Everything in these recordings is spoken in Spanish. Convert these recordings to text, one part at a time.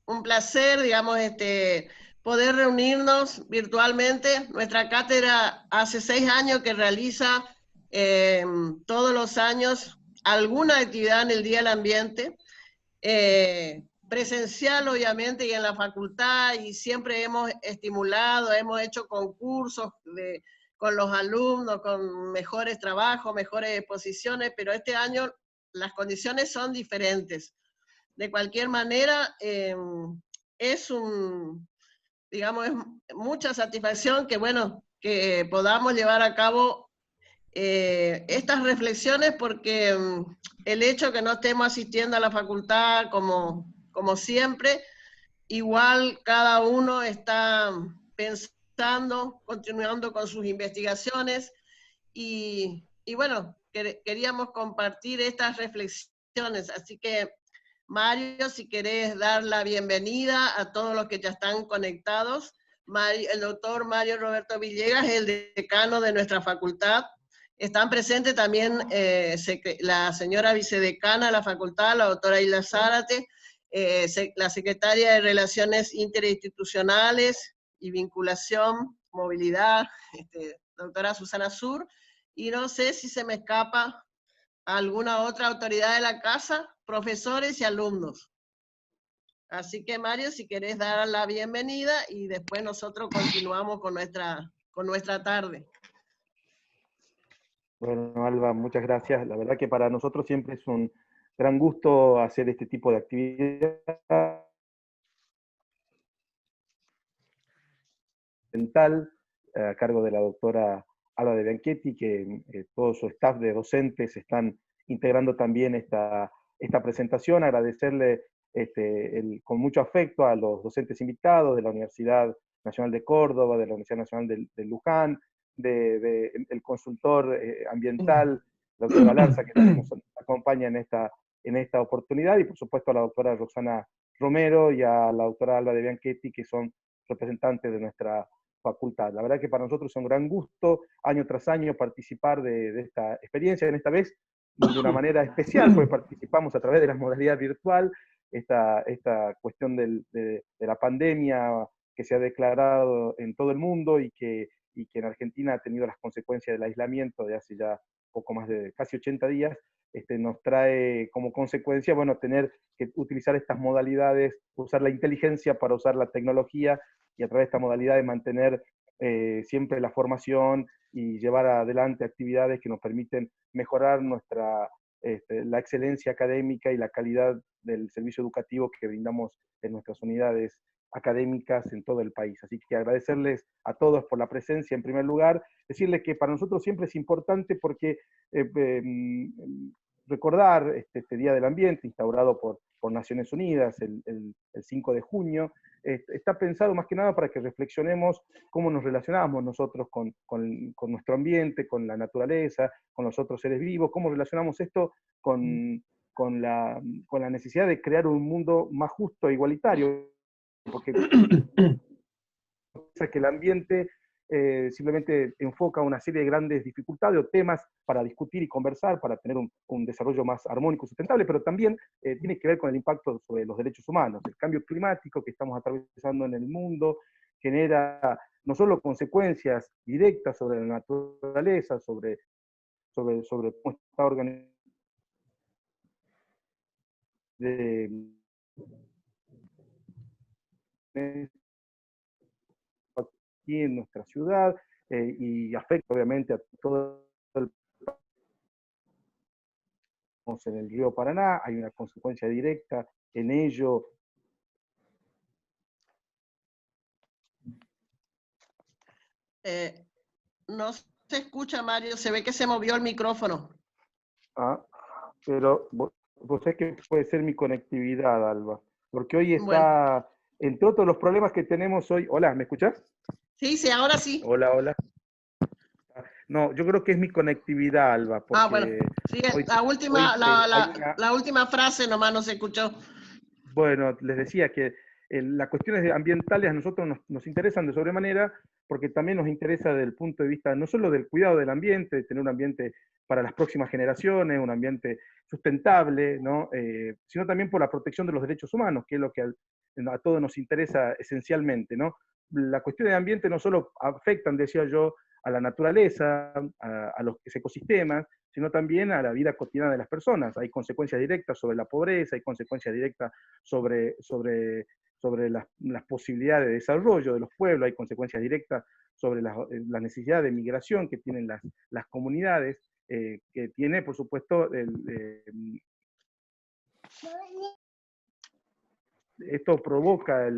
un placer, digamos, poder reunirnos virtualmente. Nuestra cátedra hace 6 años que realiza todos los años alguna actividad en el Día del Ambiente, presencial obviamente y en la facultad, y siempre hemos estimulado, hemos hecho concursos con los alumnos, con mejores trabajos, mejores exposiciones, pero este año las condiciones son diferentes. De cualquier manera, es digamos, es mucha satisfacción que, bueno, que podamos llevar a cabo estas reflexiones, porque el hecho que no estemos asistiendo a la facultad como siempre, igual cada uno está pensando, continuando con sus investigaciones, y bueno, queríamos compartir estas reflexiones, así que Mario, si querés dar la bienvenida a todos los que ya están conectados. El doctor Mario Roberto Villegas es el decano de nuestra facultad. Están presentes también la señora vicedecana de la facultad, la doctora Hilda Zárate, la secretaria de Relaciones Interinstitucionales y Vinculación, Movilidad, doctora Susana Sur, y no sé si se me escapa alguna otra autoridad de la casa, profesores y alumnos. Así que Mario, si querés dar la bienvenida y después nosotros continuamos con nuestra tarde. Bueno, Alba, muchas gracias. La verdad que para nosotros siempre es un gran gusto hacer este tipo de actividad dental a cargo de la doctora Alba de Bianchetti, que todo su staff de docentes están integrando también esta presentación. Agradecerle con mucho afecto a los docentes invitados de la Universidad Nacional de Córdoba, de la Universidad Nacional de Luján, el consultor ambiental, la doctora Galarza, que también nos acompaña en esta oportunidad, y por supuesto a la doctora Roxana Romero y a la doctora Alba de Bianchetti, que son representantes de nuestra facultad. La verdad que para nosotros es un gran gusto, año tras año, participar de esta experiencia, en esta vez de una manera especial, porque participamos a través de la modalidad virtual, esta cuestión de la pandemia que se ha declarado en todo el mundo y que en Argentina ha tenido las consecuencias del aislamiento de hace ya poco más de casi 80 días, nos trae como consecuencia, bueno, tener que utilizar estas modalidades, usar la inteligencia para usar la tecnología, y a través de esta modalidad de mantener siempre la formación y llevar adelante actividades que nos permiten mejorar la excelencia académica y la calidad del servicio educativo que brindamos en nuestras unidades académicas en todo el país. Así que agradecerles a todos por la presencia en primer lugar, decirles que para nosotros siempre es importante porque recordar este Día del Ambiente, instaurado por Naciones Unidas el 5 de junio, está pensado más que nada para que reflexionemos cómo nos relacionamos nosotros con nuestro ambiente, con la naturaleza, con los otros seres vivos, cómo relacionamos esto con la necesidad de crear un mundo más justo e igualitario, porque que el ambiente simplemente enfoca una serie de grandes dificultades o temas para discutir y conversar, para tener un desarrollo más armónico y sustentable, pero también tiene que ver con el impacto sobre los derechos humanos. El cambio climático que estamos atravesando en el mundo genera no solo consecuencias directas sobre la naturaleza, sobre cómo está organizado aquí en nuestra ciudad, y afecta obviamente a todo el país. En el río Paraná hay una consecuencia directa en ello. No se escucha, Mario, se ve que se movió el micrófono. Pero vos sabés que puede ser mi conectividad, Alba, porque hoy está, bueno, entre otros los problemas que tenemos hoy. Hola, ¿me escuchás? Sí, sí, ahora sí. Hola, hola. No, yo creo que es mi conectividad, Alba, porque bueno, sí, la última frase nomás no se escuchó. Bueno, les decía que las cuestiones ambientales a nosotros nos interesan de sobremanera, porque también nos interesa desde el punto de vista no solo del cuidado del ambiente, de tener un ambiente para las próximas generaciones, un ambiente sustentable, ¿no? Sino también por la protección de los derechos humanos, que es lo que a todos nos interesa esencialmente, ¿no? La cuestión de ambiente no solo afectan, decía yo, a la naturaleza, a los ecosistemas, sino también a la vida cotidiana de las personas. Hay consecuencias directas sobre la pobreza, hay consecuencias directas sobre las posibilidades de desarrollo de los pueblos, hay consecuencias directas sobre la necesidad de migración que tienen las comunidades, que tiene, por supuesto, esto provoca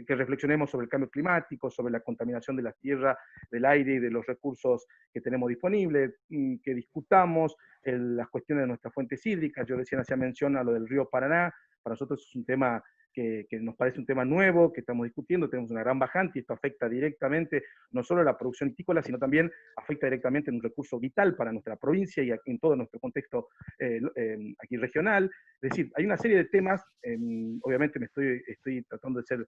que reflexionemos sobre el cambio climático, sobre la contaminación de la tierra, del aire y de los recursos que tenemos disponibles, que discutamos las cuestiones de nuestras fuentes hídricas. Yo recién hacía mención a lo del río Paraná. Para nosotros es un tema que nos parece un tema nuevo, que estamos discutiendo, tenemos una gran bajante y esto afecta directamente no solo a la producción vitícola, sino también afecta directamente en un recurso vital para nuestra provincia y en todo nuestro contexto aquí regional. Es decir, hay una serie de temas, obviamente estoy tratando de ser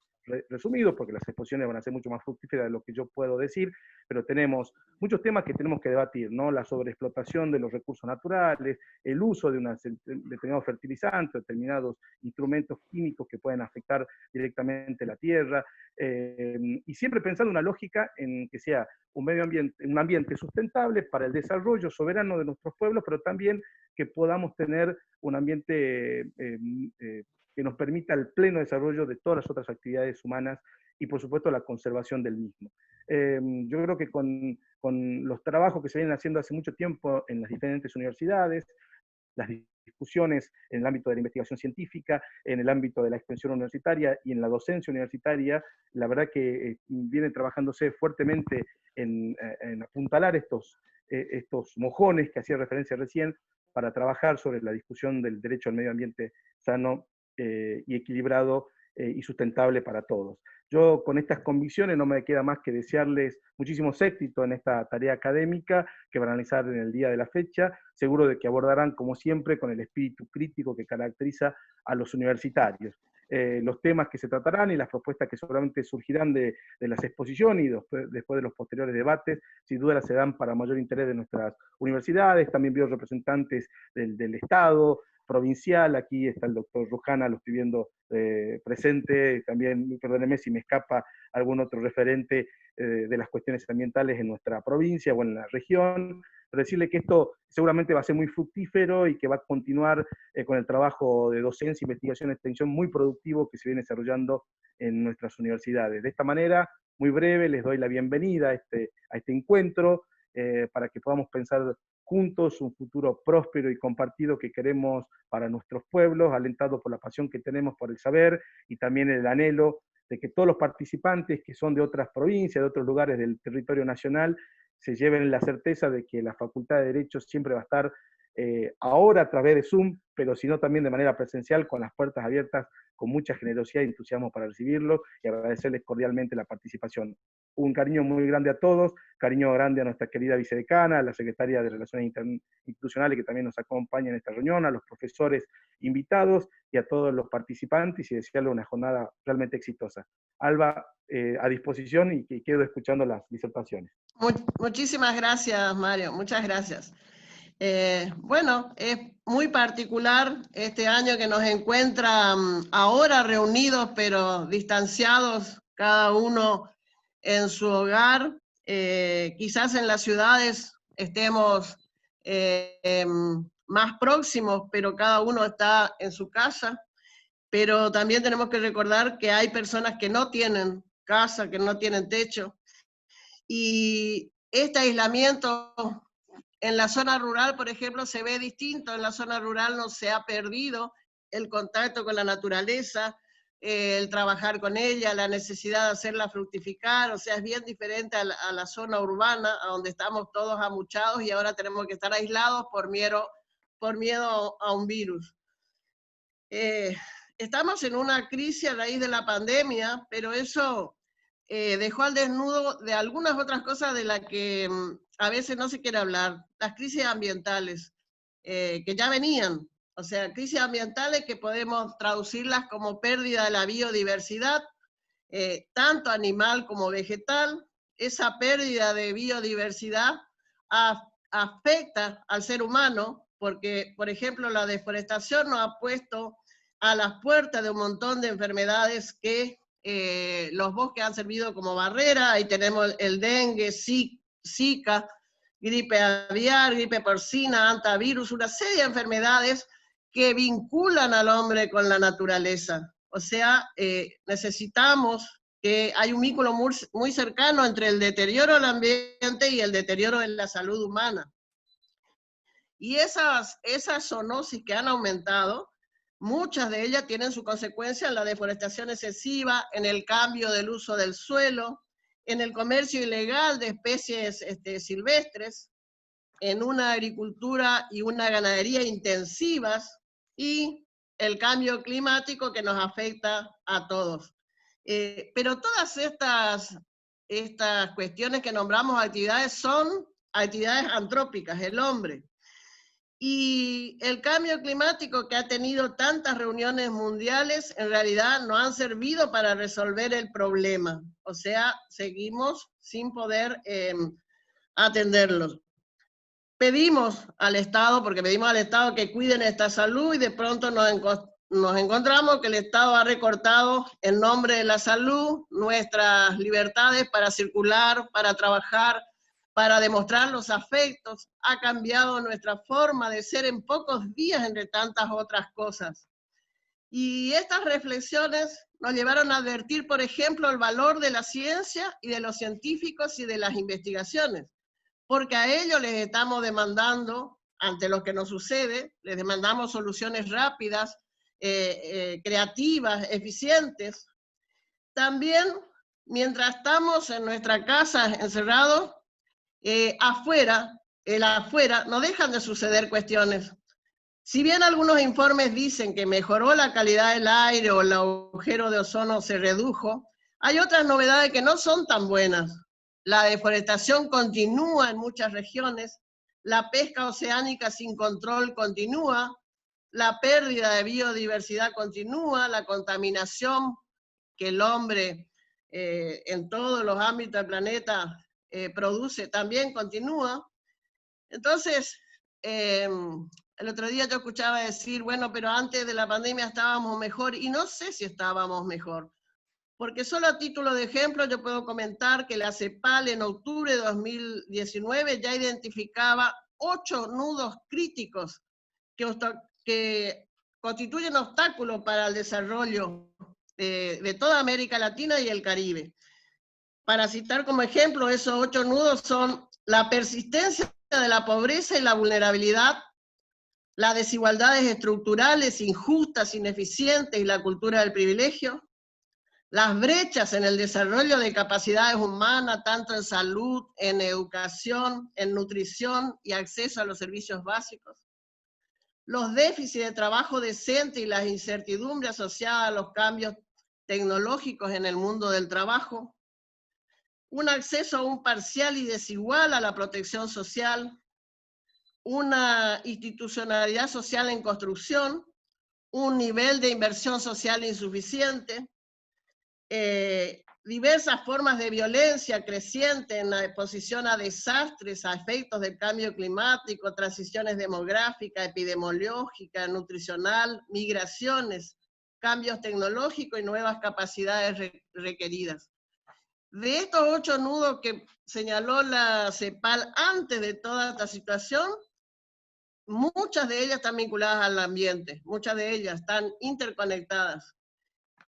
resumido porque las exposiciones van a ser mucho más fructíferas de lo que yo puedo decir, pero tenemos muchos temas que tenemos que debatir, ¿no? La sobreexplotación de los recursos naturales, el uso de determinados fertilizantes, determinados instrumentos químicos que pueden afectar directamente la tierra, y siempre pensando una lógica en que sea un ambiente sustentable para el desarrollo soberano de nuestros pueblos, pero también que podamos tener un ambiente que nos permita el pleno desarrollo de todas las otras actividades humanas y por supuesto la conservación del mismo. Yo creo que con los trabajos que se vienen haciendo hace mucho tiempo en las diferentes universidades, las discusiones en el ámbito de la investigación científica, en el ámbito de la extensión universitaria y en la docencia universitaria, la verdad que viene trabajándose fuertemente en apuntalar estos mojones que hacía referencia recién, para trabajar sobre la discusión del derecho al medio ambiente sano y equilibrado y sustentable para todos. Yo con estas convicciones no me queda más que desearles muchísimos éxitos en esta tarea académica que van a realizar en el día de la fecha, seguro de que abordarán como siempre con el espíritu crítico que caracteriza a los universitarios. Los temas que se tratarán y las propuestas que seguramente surgirán de las exposiciones y después de los posteriores debates, sin duda se dan para mayor interés de nuestras universidades. También veo representantes del Estado, provincial. Aquí está el doctor Rujana, lo estoy viendo presente. También, perdóneme si me escapa algún otro referente de las cuestiones ambientales en nuestra provincia o en la región. Pero decirle que esto seguramente va a ser muy fructífero y que va a continuar con el trabajo de docencia, investigación y extensión muy productivo que se viene desarrollando en nuestras universidades. De esta manera, muy breve, les doy la bienvenida a este encuentro para que podamos pensar juntos un futuro próspero y compartido que queremos para nuestros pueblos, alentado por la pasión que tenemos por el saber y también el anhelo de que todos los participantes que son de otras provincias, de otros lugares del territorio nacional, se lleven la certeza de que la Facultad de Derecho siempre va a estar ahora a través de Zoom, pero sino también de manera presencial, con las puertas abiertas, con mucha generosidad y entusiasmo para recibirlos y agradecerles cordialmente la participación. Un cariño muy grande a todos, cariño grande a nuestra querida vicedecana, a la secretaria de Relaciones Institucionales que también nos acompaña en esta reunión, a los profesores invitados y a todos los participantes y desearles una jornada realmente exitosa. Alba, a disposición y quedo escuchando las disertaciones. Muchísimas gracias, Mario, muchas gracias. Bueno, es muy particular este año que nos encuentra ahora reunidos pero distanciados, cada uno en su hogar. Quizás en las ciudades estemos más próximos, pero cada uno está en su casa. Pero también tenemos que recordar que hay personas que no tienen casa, que no tienen techo, y este aislamiento en la zona rural, por ejemplo, se ve distinto. En la zona rural no se ha perdido el contacto con la naturaleza, el trabajar con ella, la necesidad de hacerla fructificar. O sea, es bien diferente a la zona urbana, a donde estamos todos amuchados y ahora tenemos que estar aislados por miedo a un virus. Estamos en una crisis a raíz de la pandemia, pero eso dejó al desnudo de algunas otras cosas de las que a veces no se quiere hablar. Las crisis ambientales, que ya venían. O sea, crisis ambientales que podemos traducirlas como pérdida de la biodiversidad, tanto animal como vegetal. Esa pérdida de biodiversidad afecta al ser humano, porque, por ejemplo, la deforestación nos ha puesto a las puertas de un montón de enfermedades que los bosques han servido como barrera. Ahí tenemos el dengue, Zika, gripe aviar, gripe porcina, hantavirus, una serie de enfermedades que vinculan al hombre con la naturaleza. O sea, necesitamos que hay un vínculo muy cercano entre el deterioro del ambiente y el deterioro de la salud humana. Y esas zoonosis que han aumentado, muchas de ellas tienen su consecuencia en la deforestación excesiva, en el cambio del uso del suelo, en el comercio ilegal de especies silvestres, en una agricultura y una ganadería intensivas, y el cambio climático que nos afecta a todos. Pero todas estas cuestiones que nombramos actividades son actividades antrópicas, el hombre. Y el cambio climático, que ha tenido tantas reuniones mundiales, en realidad no han servido para resolver el problema. O sea, seguimos sin poder atenderlos. Pedimos al Estado, porque pedimos al Estado que cuiden esta salud, y de pronto nos encontramos que el Estado ha recortado en nombre de la salud nuestras libertades para circular, para trabajar, para demostrar los afectos. Ha cambiado nuestra forma de ser en pocos días, entre tantas otras cosas. Y estas reflexiones nos llevaron a advertir, por ejemplo, el valor de la ciencia y de los científicos y de las investigaciones, porque a ellos les estamos demandando, ante lo que nos sucede, les demandamos soluciones rápidas, creativas, eficientes. También, mientras estamos en nuestra casa encerrados, afuera, no dejan de suceder cuestiones. Si bien algunos informes dicen que mejoró la calidad del aire o el agujero de ozono se redujo, hay otras novedades que no son tan buenas. La deforestación continúa en muchas regiones, la pesca oceánica sin control continúa, la pérdida de biodiversidad continúa, la contaminación que el hombre en todos los ámbitos del planeta produce también continúa. Entonces, el otro día yo escuchaba decir, bueno, pero antes de la pandemia estábamos mejor, y no sé si estábamos mejor, porque solo a título de ejemplo yo puedo comentar que la CEPAL en octubre de 2019 ya identificaba 8 nudos críticos que constituyen obstáculos para el desarrollo de toda América Latina y el Caribe. Para citar como ejemplo, esos 8 nudos son la persistencia de la pobreza y la vulnerabilidad, las desigualdades estructurales injustas, ineficientes y la cultura del privilegio, las brechas en el desarrollo de capacidades humanas, tanto en salud, en educación, en nutrición y acceso a los servicios básicos, los déficits de trabajo decente y las incertidumbres asociadas a los cambios tecnológicos en el mundo del trabajo, un acceso aún parcial y desigual a la protección social, una institucionalidad social en construcción, un nivel de inversión social insuficiente, diversas formas de violencia creciente en la exposición a desastres, a efectos del cambio climático, transiciones demográficas, epidemiológicas, nutricional, migraciones, cambios tecnológicos y nuevas capacidades requeridas. De estos 8 nudos que señaló la CEPAL antes de toda esta situación, muchas de ellas están vinculadas al ambiente, muchas de ellas están interconectadas.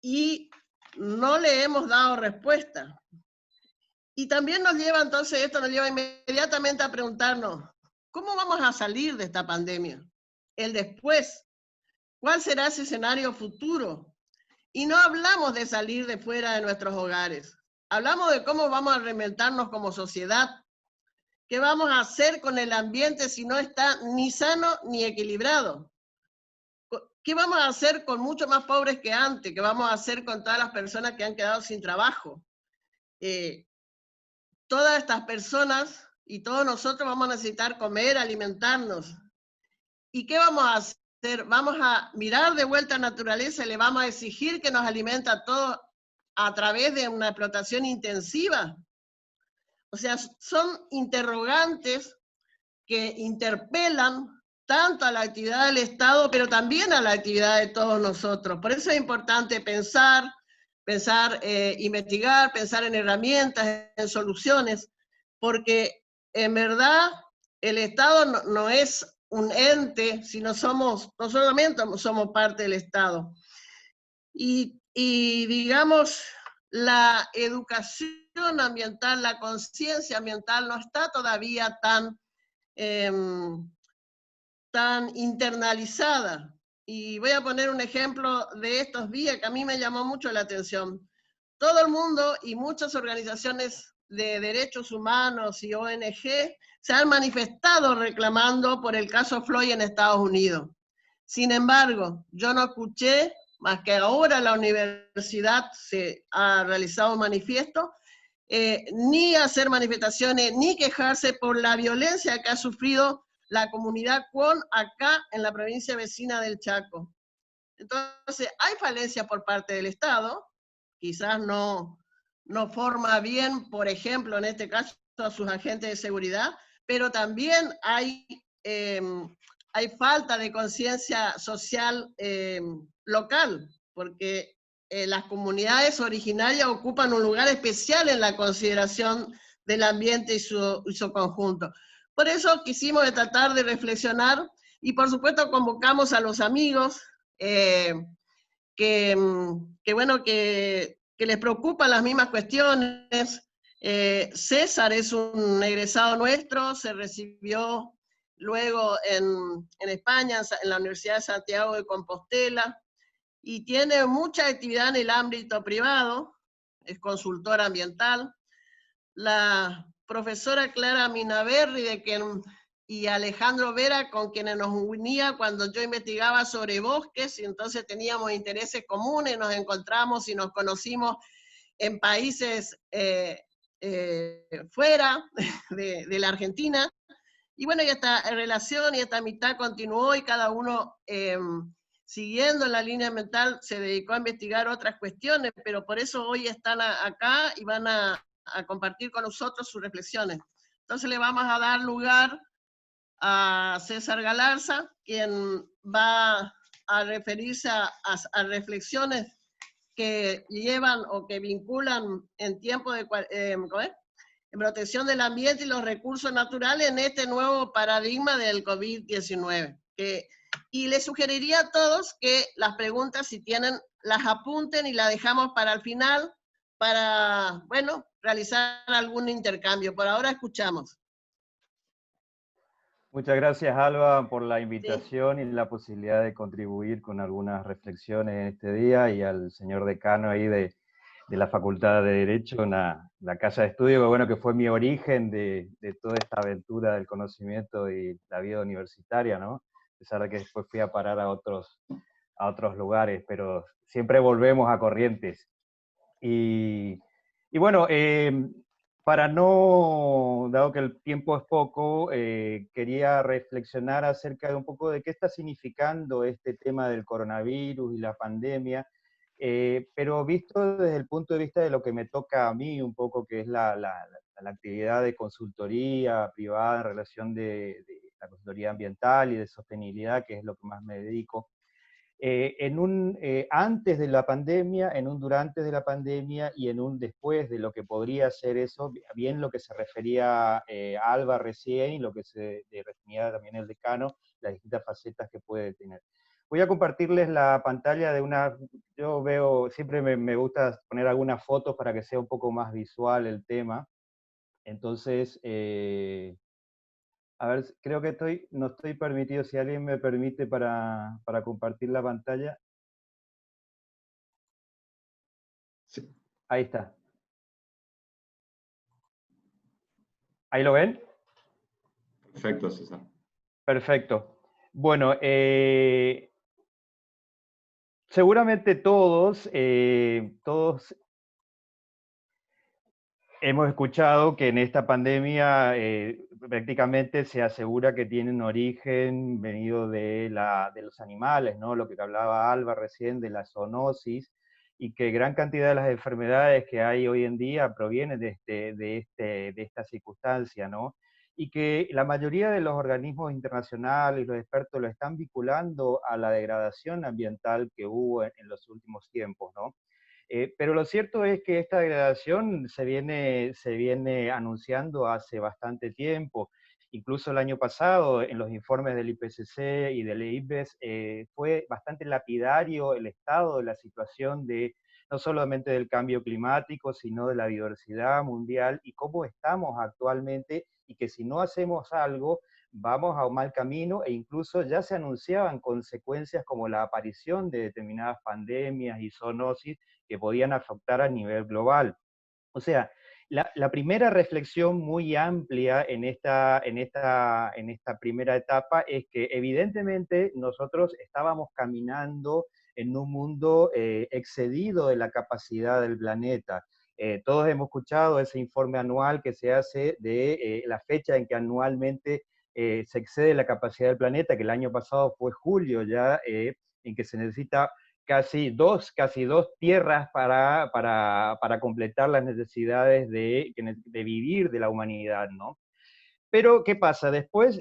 Y no le hemos dado respuesta. Y también esto nos lleva inmediatamente a preguntarnos, ¿cómo vamos a salir de esta pandemia? El después, ¿cuál será ese escenario futuro? Y no hablamos de salir de fuera de nuestros hogares, hablamos de cómo vamos a reinventarnos como sociedad, qué vamos a hacer con el ambiente si no está ni sano ni equilibrado. ¿Qué vamos a hacer con mucho más pobres que antes? ¿Qué vamos a hacer con todas las personas que han quedado sin trabajo? Todas estas personas y todos nosotros vamos a necesitar comer, alimentarnos. ¿Y qué vamos a hacer? Vamos a mirar de vuelta a la naturaleza y le vamos a exigir que nos alimente a todos a través de una explotación intensiva. O sea, son interrogantes que interpelan tanto a la actividad del Estado, pero también a la actividad de todos nosotros. Por eso es importante pensar, investigar, pensar en herramientas, en soluciones, porque en verdad el Estado no es un ente, sino no solamente somos parte del Estado. Y digamos, la educación ambiental, la conciencia ambiental no está todavía tan internalizada. Y voy a poner un ejemplo de estos días que a mí me llamó mucho la atención. Todo el mundo y muchas organizaciones de derechos humanos y ONG se han manifestado reclamando por el caso Floyd en Estados Unidos. Sin embargo, yo no escuché más que ahora la universidad se ha realizado un manifiesto, ni hacer manifestaciones, ni quejarse por la violencia que ha sufrido la comunidad Cuon acá en la provincia vecina del Chaco. Entonces, hay falencias por parte del Estado, quizás no forma bien, por ejemplo, en este caso, a sus agentes de seguridad, pero también hay falta de conciencia social local, porque las comunidades originarias ocupan un lugar especial en la consideración del ambiente y su conjunto. Por eso quisimos tratar de reflexionar y por supuesto convocamos a los amigos que les preocupan las mismas cuestiones. César es un egresado nuestro, se recibió luego en España, en la Universidad de Santiago de Compostela, y tiene mucha actividad en el ámbito privado, es consultora ambiental. La profesora Clara Minaberri y Alejandro Vera, con quienes nos unía cuando yo investigaba sobre bosques, y entonces teníamos intereses comunes, nos encontramos y nos conocimos en países fuera de la Argentina. Y bueno, y esta relación y esta amistad continuó y cada uno siguiendo la línea ambiental se dedicó a investigar otras cuestiones, pero por eso hoy están acá y van a compartir con nosotros sus reflexiones. Entonces le vamos a dar lugar a César Galarza, quien va a referirse a reflexiones que llevan o que vinculan en tiempo de en protección del ambiente y los recursos naturales en este nuevo paradigma del COVID-19. Y les sugeriría a todos que las preguntas, si tienen, las apunten y las dejamos para el final para, bueno, realizar algún intercambio. Por ahora escuchamos. Muchas gracias, Alba, por la Sí. invitación y la posibilidad de contribuir con algunas reflexiones en este día, y al señor decano ahí de la Facultad de Derecho, en la Casa de Estudio, que bueno, que fue mi origen de toda esta aventura del conocimiento y la vida universitaria, ¿no? A pesar de que después fui a parar a otros lugares, pero siempre volvemos a Corrientes. Y bueno, para no, dado que el tiempo es poco, quería reflexionar acerca de un poco de qué está significando este tema del coronavirus y la pandemia, pero visto desde el punto de vista de lo que me toca a mí un poco, que es la actividad de consultoría privada en relación de la consultoría ambiental y de sostenibilidad, que es lo que más me dedico. Antes de la pandemia, en un durante de la pandemia y en un después de lo que podría ser eso, bien lo que se refería a Alba recién y lo que se refería también el decano, las distintas facetas que puede tener. Voy a compartirles la pantalla de yo veo, siempre me gusta poner algunas fotos para que sea un poco más visual el tema. Entonces, a ver, creo que no estoy permitido, si alguien me permite para compartir la pantalla. Sí. Ahí está. ¿Ahí lo ven? Perfecto, César. Perfecto. Bueno, seguramente todos hemos escuchado que en esta pandemia prácticamente se asegura que tiene un origen venido de los animales, ¿no? Lo que hablaba Alba recién de la zoonosis, y que gran cantidad de las enfermedades que hay hoy en día provienen de esta circunstancia, ¿no? y que la mayoría de los organismos internacionales y los expertos lo están vinculando a la degradación ambiental que hubo en los últimos tiempos, ¿no? Pero lo cierto es que esta degradación se viene anunciando hace bastante tiempo. Incluso el año pasado, en los informes del IPCC y del IPBES, fue bastante lapidario el estado de la situación de no solamente del cambio climático, sino de la biodiversidad mundial y cómo estamos actualmente, y que si no hacemos algo, vamos a un mal camino, e incluso ya se anunciaban consecuencias como la aparición de determinadas pandemias y zoonosis que podían afectar a nivel global. O sea, la primera reflexión muy amplia en esta primera etapa es que evidentemente nosotros estábamos caminando en un mundo excedido de la capacidad del planeta. Todos hemos escuchado ese informe anual que se hace de la fecha en que anualmente se excede la capacidad del planeta, que el año pasado fue julio ya, en que se necesita casi dos tierras para completar las necesidades de vivir de la humanidad, ¿no? Pero, ¿qué pasa? Después,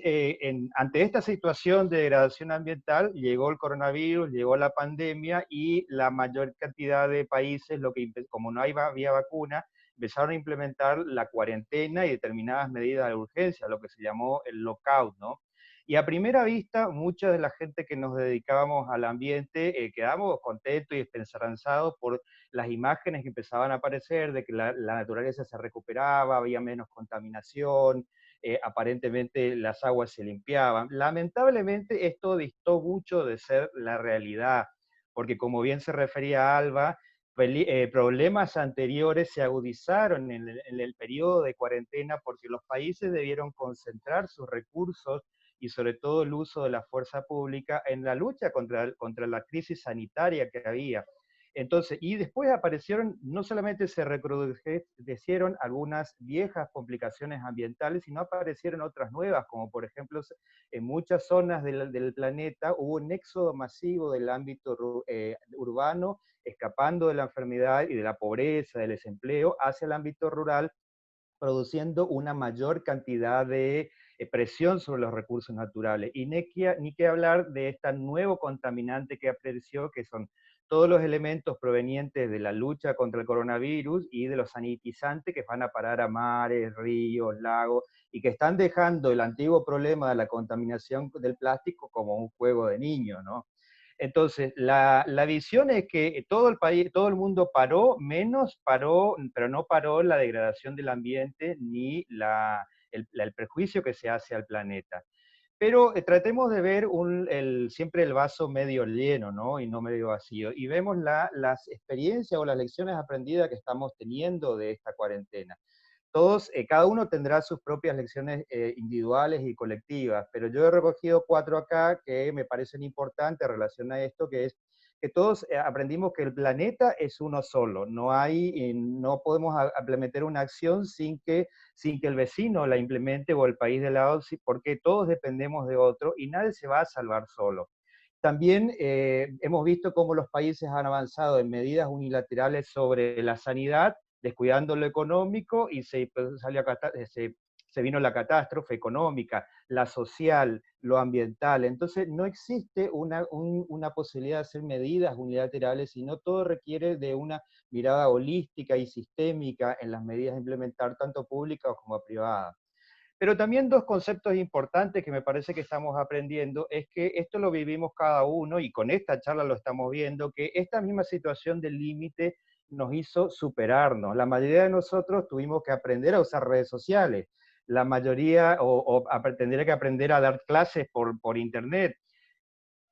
ante esta situación de degradación ambiental, llegó el coronavirus, llegó la pandemia, y la mayor cantidad de países, como no había vacuna, empezaron a implementar la cuarentena y determinadas medidas de urgencia, lo que se llamó el lockout, ¿no? Y a primera vista, mucha de la gente que nos dedicábamos al ambiente quedamos contentos y esperanzados por las imágenes que empezaban a aparecer de que la naturaleza se recuperaba, había menos contaminación, aparentemente las aguas se limpiaban. Lamentablemente esto distó mucho de ser la realidad, porque como bien se refería Alba, problemas anteriores se agudizaron en el periodo de cuarentena porque los países debieron concentrar sus recursos y sobre todo el uso de la fuerza pública en la lucha contra la crisis sanitaria que había. Entonces, y después aparecieron, no solamente se reproducieron algunas viejas complicaciones ambientales, sino aparecieron otras nuevas, como por ejemplo, en muchas zonas del planeta hubo un éxodo masivo del ámbito urbano, escapando de la enfermedad y de la pobreza, del desempleo, hacia el ámbito rural, produciendo una mayor cantidad de presión sobre los recursos naturales. Y ni que hablar de este nuevo contaminante que apareció, que son todos los elementos provenientes de la lucha contra el coronavirus y de los sanitizantes que van a parar a mares, ríos, lagos, y que están dejando el antiguo problema de la contaminación del plástico como un juego de niños, ¿no? Entonces, la visión es que todo el país, todo el mundo pero no paró la degradación del ambiente ni el prejuicio que se hace al planeta. Pero tratemos de ver siempre el vaso medio lleno, ¿no? Y no medio vacío. Y vemos las experiencias o las lecciones aprendidas que estamos teniendo de esta cuarentena. Cada uno tendrá sus propias lecciones individuales y colectivas, pero yo he recogido 4 acá que me parecen importantes en relación a esto, que es que todos aprendimos que el planeta es uno solo, no podemos implementar una acción sin que el vecino la implemente o el país de lado, porque todos dependemos de otro y nadie se va a salvar solo. También hemos visto cómo los países han avanzado en medidas unilaterales sobre la sanidad, descuidando lo económico, y se vino la catástrofe económica, la social, lo ambiental. Entonces no existe una posibilidad de hacer medidas unilaterales, sino todo requiere de una mirada holística y sistémica en las medidas a implementar, tanto públicas como privadas. Pero también 2 conceptos importantes que me parece que estamos aprendiendo es que esto lo vivimos cada uno, y con esta charla lo estamos viendo, que esta misma situación del límite nos hizo superarnos. La mayoría de nosotros tuvimos que aprender a usar redes sociales, la mayoría, tendría que aprender a dar clases por internet.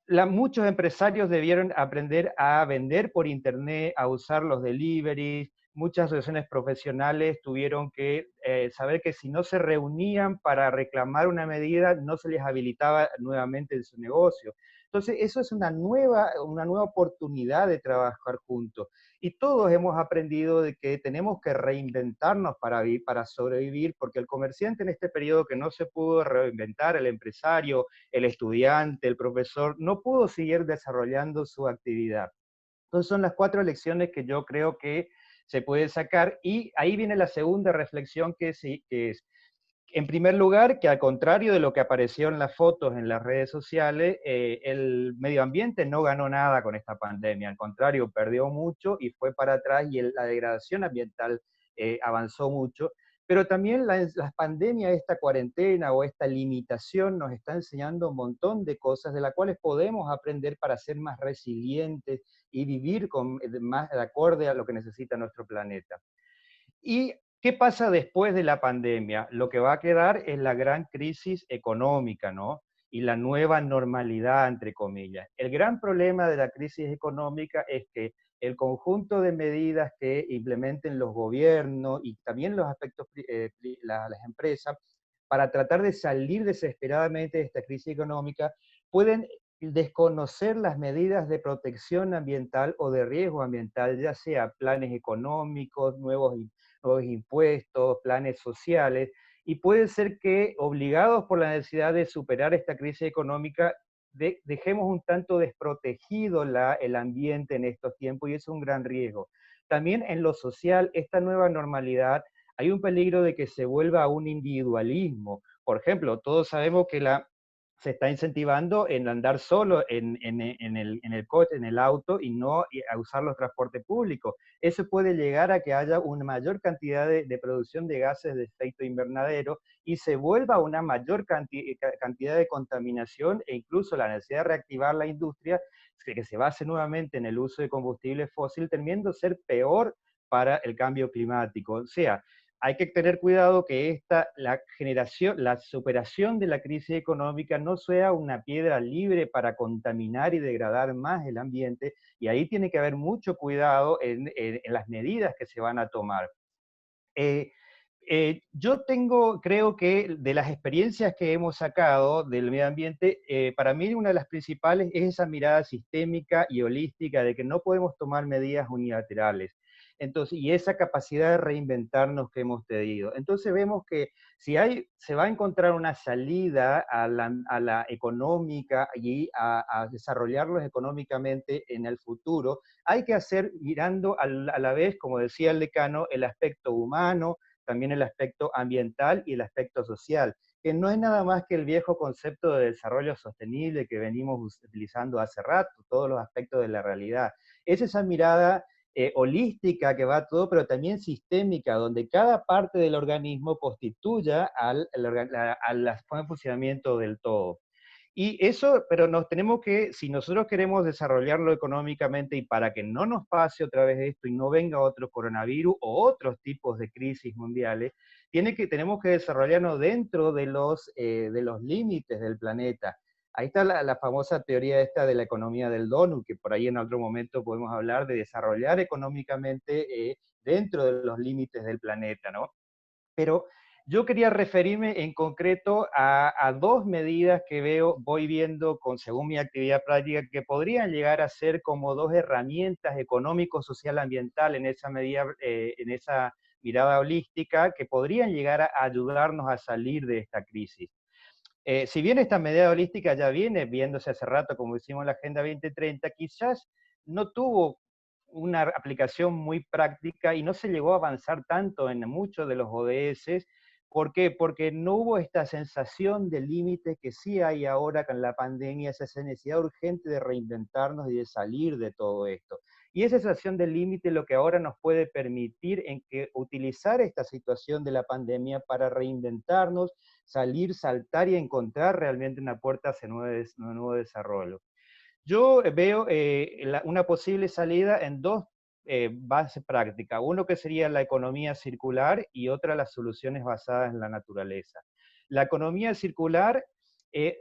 Muchos empresarios debieron aprender a vender por internet, a usar los deliveries. Muchas asociaciones profesionales tuvieron que saber que si no se reunían para reclamar una medida, no se les habilitaba nuevamente en su negocio. Entonces, eso es una nueva oportunidad de trabajar juntos. Y todos hemos aprendido de que tenemos que reinventarnos para sobrevivir, porque el comerciante en este periodo que no se pudo reinventar, el empresario, el estudiante, el profesor, no pudo seguir desarrollando su actividad. Entonces son las 4 lecciones que yo creo que se puede sacar, y ahí viene la segunda reflexión, que es En primer lugar, que al contrario de lo que apareció en las fotos en las redes sociales, el medio ambiente no ganó nada con esta pandemia, al contrario, perdió mucho y fue para atrás y la degradación ambiental avanzó mucho, pero también la pandemia, esta cuarentena o esta limitación nos está enseñando un montón de cosas de las cuales podemos aprender para ser más resilientes y vivir más de acuerdo a lo que necesita nuestro planeta. ¿Y qué pasa después de la pandemia? Lo que va a quedar es la gran crisis económica, ¿no? Y la nueva normalidad, entre comillas. El gran problema de la crisis económica es que el conjunto de medidas que implementen los gobiernos y también los aspectos, las empresas, para tratar de salir desesperadamente de esta crisis económica, pueden desconocer las medidas de protección ambiental o de riesgo ambiental, ya sea planes económicos, nuevos impuestos, planes sociales, y puede ser que, obligados por la necesidad de superar esta crisis económica, dejemos un tanto desprotegido el ambiente en estos tiempos, y eso es un gran riesgo. También en lo social, esta nueva normalidad, hay un peligro de que se vuelva a un individualismo. Por ejemplo, todos sabemos que se está incentivando en andar solo en el coche, en el auto, y no a usar los transportes públicos. Eso puede llegar a que haya una mayor cantidad de producción de gases de efecto invernadero y se vuelva una mayor cantidad de contaminación, e incluso la necesidad de reactivar la industria que se base nuevamente en el uso de combustibles fósiles, temiendo ser peor para el cambio climático. O sea, hay que tener cuidado que la superación de la crisis económica no sea una piedra libre para contaminar y degradar más el ambiente, y ahí tiene que haber mucho cuidado en las medidas que se van a tomar. Yo creo que de las experiencias que hemos sacado del medio ambiente, para mí una de las principales es esa mirada sistémica y holística de que no podemos tomar medidas unilaterales. Entonces, y esa capacidad de reinventarnos que hemos tenido. Entonces vemos que si se va a encontrar una salida a la económica y a desarrollarlos económicamente en el futuro, hay que hacer mirando a la vez, como decía el decano, el aspecto humano, también el aspecto ambiental y el aspecto social, que no es nada más que el viejo concepto de desarrollo sostenible que venimos utilizando hace rato, todos los aspectos de la realidad. Es esa mirada holística que va a todo, pero también sistémica, donde cada parte del organismo constituya al buen funcionamiento del todo. Y eso, pero si nosotros queremos desarrollarlo económicamente y para que no nos pase otra vez esto y no venga otro coronavirus o otros tipos de crisis mundiales, tenemos que desarrollarnos dentro de los límites del planeta. Ahí está la famosa teoría esta de la economía del donut, que por ahí en otro momento podemos hablar de desarrollar económicamente dentro de los límites del planeta, ¿no? Pero yo quería referirme en concreto a dos medidas que voy viendo según mi actividad práctica, que podrían llegar a ser como dos herramientas económico, social, ambiental en esa medida, en esa mirada holística, que podrían llegar a ayudarnos a salir de esta crisis. Si bien esta medida holística ya viene viéndose hace rato, como hicimos en la Agenda 2030, quizás no tuvo una aplicación muy práctica y no se llegó a avanzar tanto en muchos de los ODS. ¿Por qué? Porque no hubo esta sensación de límite que sí hay ahora con la pandemia, esa necesidad urgente de reinventarnos y de salir de todo esto. Y esa sensación de límite es lo que ahora nos puede permitir utilizar esta situación de la pandemia para reinventarnos, salir, saltar y encontrar realmente una puerta hacia un nuevo desarrollo. Yo veo una posible salida en dos bases prácticas. Uno que sería la economía circular y otra las soluciones basadas en la naturaleza. La economía circular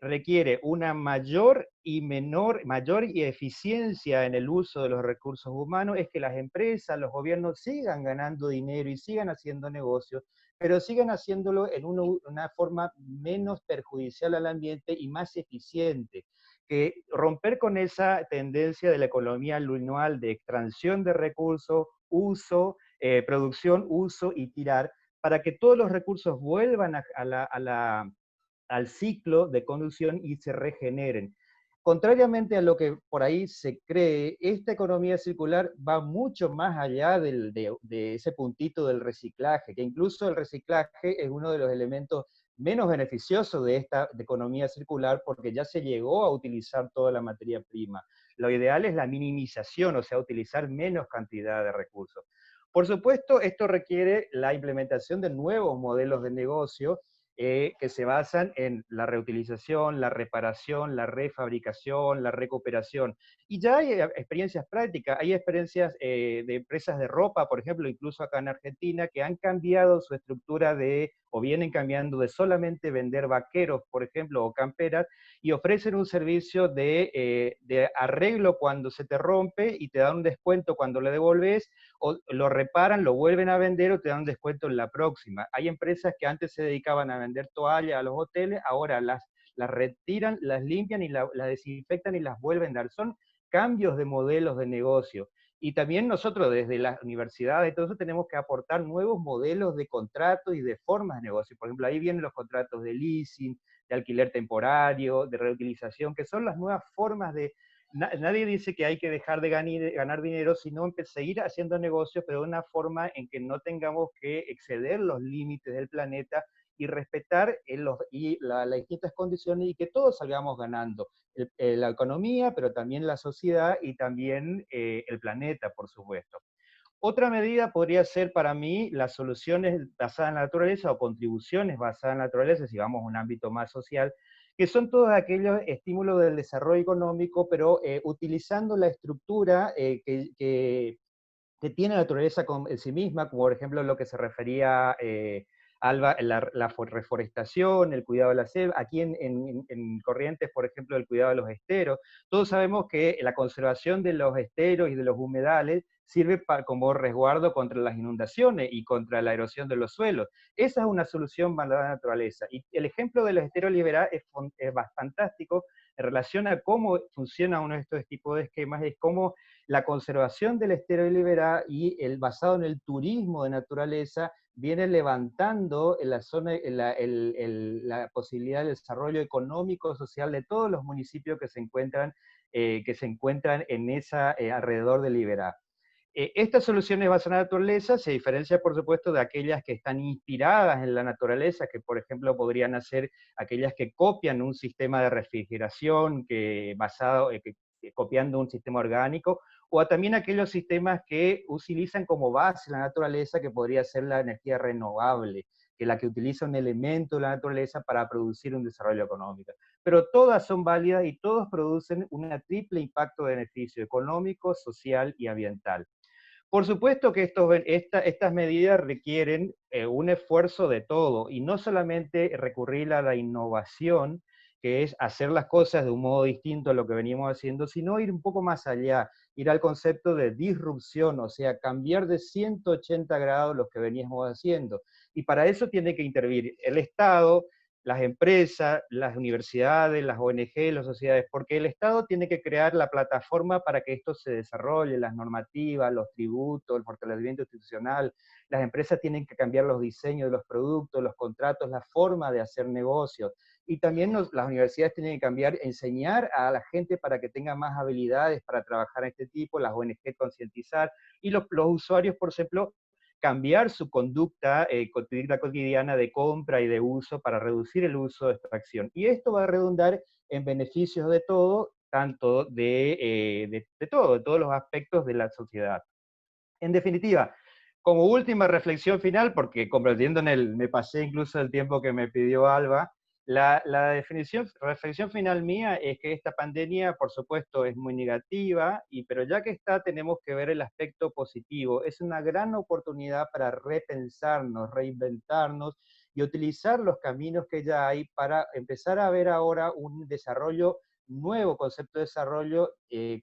requiere una mayor eficiencia en el uso de los recursos humanos, es que las empresas, los gobiernos sigan ganando dinero y sigan haciendo negocios, pero sigan haciéndolo en una forma menos perjudicial al ambiente y más eficiente. Que romper con esa tendencia de la economía lineal de extracción de recursos, producción, uso y tirar, para que todos los recursos vuelvan al ciclo de conducción y se regeneren. Contrariamente a lo que por ahí se cree, esta economía circular va mucho más allá de ese puntito del reciclaje, que incluso el reciclaje es uno de los elementos menos beneficiosos de esta economía circular porque ya se llegó a utilizar toda la materia prima. Lo ideal es la minimización, o sea, utilizar menos cantidad de recursos. Por supuesto, esto requiere la implementación de nuevos modelos de negocio que se basan en la reutilización, la reparación, la refabricación, la recuperación. Y ya hay experiencias prácticas, hay experiencias de empresas de ropa, por ejemplo, incluso acá en Argentina, que han cambiado su estructura o vienen cambiando de solamente vender vaqueros, por ejemplo, o camperas, y ofrecen un servicio de arreglo cuando se te rompe y te dan un descuento cuando lo devolves, o lo reparan, lo vuelven a vender o te dan un descuento en la próxima. Hay empresas que antes se dedicaban a vender toallas a los hoteles, ahora las retiran, las limpian y las desinfectan y las vuelven a dar. Son cambios de modelos de negocio. Y también nosotros desde las universidades y todo eso tenemos que aportar nuevos modelos de contratos y de formas de negocio. Por ejemplo, ahí vienen los contratos de leasing, de alquiler temporario, de reutilización, que son las nuevas formas de... Nadie dice que hay que dejar de ganar dinero, sino seguir haciendo negocios, pero de una forma en que no tengamos que exceder los límites del planeta y respetar las distintas condiciones y que todos salgamos ganando. La economía, pero también la sociedad y también el planeta, por supuesto. Otra medida podría ser para mí las soluciones basadas en la naturaleza o contribuciones basadas en la naturaleza, si vamos a un ámbito más social, que son todos aquellos estímulos del desarrollo económico, pero utilizando la estructura que tiene la naturaleza en sí misma, como por ejemplo lo que se refería Alba, la reforestación, el cuidado de la selva, aquí en Corrientes, por ejemplo, el cuidado de los esteros. Todos sabemos que la conservación de los esteros y de los humedales sirve como resguardo contra las inundaciones y contra la erosión de los suelos. Esa es una solución para la naturaleza. Y el ejemplo de los esteros liberados es fantástico en relación a cómo funciona uno de estos tipos de esquemas, es cómo la conservación del estero liberado y el basado en el turismo de naturaleza viene levantando en la zona la posibilidad de desarrollo económico, social de todos los municipios que se encuentran en alrededor de Liberá. Estas soluciones basadas en la naturaleza se diferencian, por supuesto, de aquellas que están inspiradas en la naturaleza, que, por ejemplo, podrían ser aquellas que copian un sistema de refrigeración copiando un sistema orgánico, o también aquellos sistemas que utilizan como base la naturaleza, que podría ser la energía renovable, que es la que utiliza un elemento de la naturaleza para producir un desarrollo económico. Pero todas son válidas y todos producen un triple impacto de beneficio económico, social y ambiental. Por supuesto que estas medidas requieren un esfuerzo de todo, y no solamente recurrir a la innovación, que es hacer las cosas de un modo distinto a lo que venimos haciendo, sino ir un poco más allá, ir al concepto de disrupción, o sea, cambiar de 180 grados lo que veníamos haciendo. Y para eso tiene que intervenir el Estado, las empresas, las universidades, las ONG, las sociedades, porque el Estado tiene que crear la plataforma para que esto se desarrolle, las normativas, los tributos, el fortalecimiento institucional, las empresas tienen que cambiar los diseños de los productos, los contratos, la forma de hacer negocios, y también las universidades tienen que cambiar, enseñar a la gente para que tenga más habilidades para trabajar en este tipo, las ONG concientizar, y los usuarios, por ejemplo, cambiar su conducta cotidiana de compra y de uso para reducir el uso de extracción. Y esto va a redundar en beneficios de todo, tanto de todos los aspectos de la sociedad. En definitiva, como última reflexión final, porque comprendiendo me pasé incluso el tiempo que me pidió Alba, la reflexión final mía es que esta pandemia, por supuesto, es muy negativa, pero ya que está, tenemos que ver el aspecto positivo. Es una gran oportunidad para repensarnos, reinventarnos y utilizar los caminos que ya hay para empezar a ver ahora un nuevo concepto de desarrollo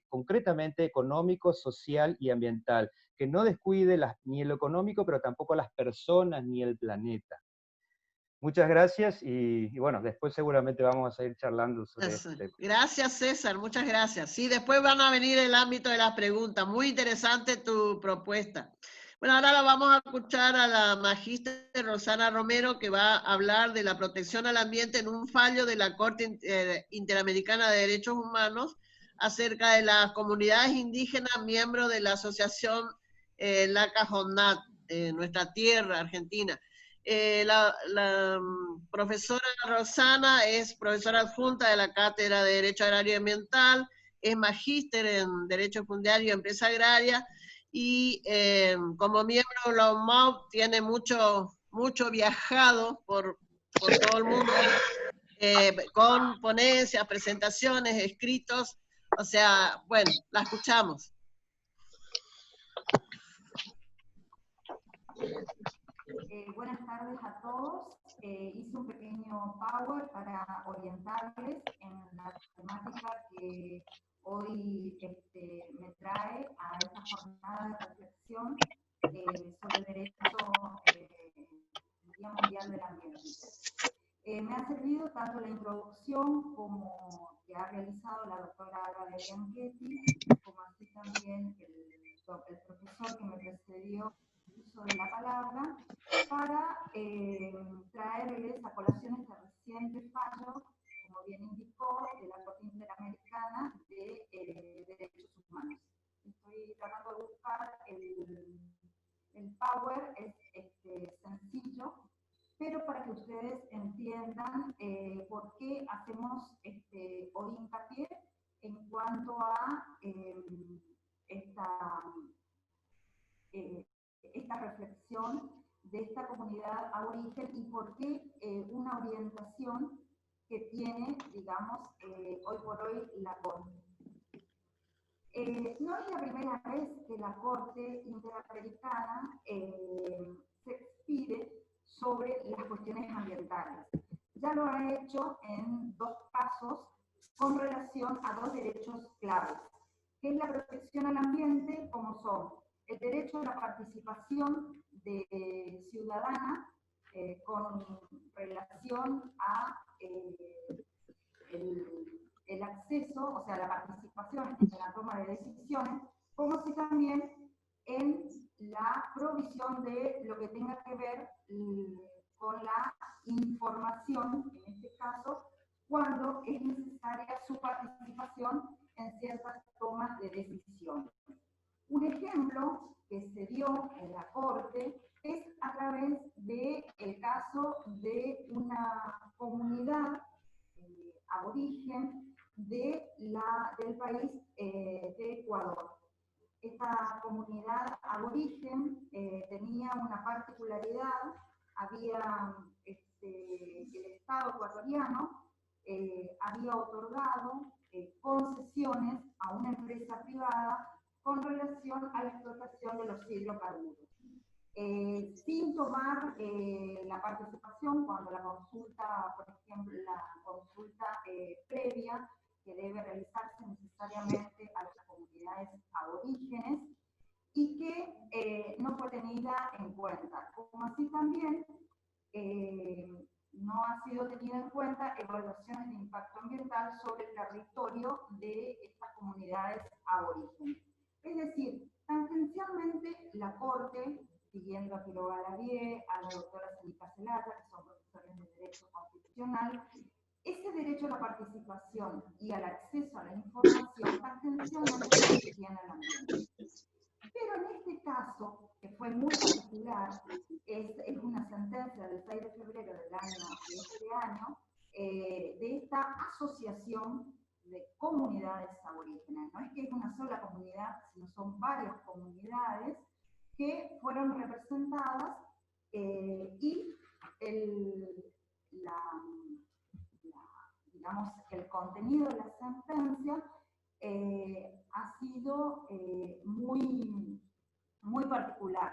concretamente económico, social y ambiental, que no descuide ni lo económico, pero tampoco las personas ni el planeta. Muchas gracias y bueno, después seguramente vamos a seguir charlando sobre este tema. Gracias, César, muchas gracias. Sí, después van a venir el ámbito de las preguntas. Muy interesante tu propuesta. Bueno, ahora la vamos a escuchar a la magíster Rosana Romero, que va a hablar de la protección al ambiente en un fallo de la Corte Interamericana de Derechos Humanos acerca de las comunidades indígenas miembros de la asociación Lacajonat, nuestra tierra, Argentina. La profesora Rosana es profesora adjunta de la Cátedra de Derecho Agrario y Ambiental, es magíster en Derecho Fundiario y Empresa Agraria, y como miembro de la UMAUP tiene mucho viajado por todo el mundo, con ponencias, presentaciones, escritos, o sea, bueno, la escuchamos. Buenas tardes a todos. Hice un pequeño power para orientarles en la temática que hoy me trae a esta jornada de reflexión sobre el derecho el Día Mundial del Ambiente. Me ha servido tanto la introducción como que ha realizado la doctora Alba de Bianchetti, como así también el profesor que me precedió uso de la palabra, para traerles a colación este reciente fallo, como bien indicó, de la Corte Interamericana de Derechos Humanos. Estoy tratando de buscar el power, es sencillo, pero para que ustedes entiendan por qué hacemos hoy hincapié en cuanto a esta reflexión de esta comunidad aborigen y por qué una orientación que tiene, digamos, hoy por hoy la Corte. No es la primera vez que la Corte Interamericana se expide sobre las cuestiones ambientales. Ya lo ha hecho en dos casos con relación a dos derechos claves, que es la protección al ambiente, como son el derecho a la participación ciudadana con relación a el acceso, o sea, la participación en la toma de decisiones, como así también en la provisión de lo que tenga que ver con la información, en este caso, cuando es necesaria su participación en ciertas tomas de decisiones. Un ejemplo que se dio en la Corte es a través del caso de una comunidad aborigen del país de Ecuador. Esta comunidad aborigen tenía una particularidad, había el Estado ecuatoriano había otorgado concesiones a una empresa privada con relación a la explotación de los hidrocarburos. Sin tomar la participación cuando la consulta, por ejemplo, la consulta previa que debe realizarse necesariamente a las comunidades aborígenes y que no fue tenida en cuenta, como así también no ha sido tenida en cuenta evaluaciones de impacto ambiental sobre el territorio de estas comunidades aborígenes. Es decir, tangencialmente la Corte, siguiendo a Quiroga Lavie, a la doctora Célica Celaya, que son profesores de Derecho Constitucional, ese derecho a la participación y al acceso a la información tangencialmente se tiene al ambiente. Pero en este caso, que fue muy particular, es una sentencia del 6 de febrero de este año, de esta asociación de comunidades aborígenes. No es que es una sola comunidad, sino son varias comunidades que fueron representadas y digamos, el contenido de la sentencia ha sido muy particular.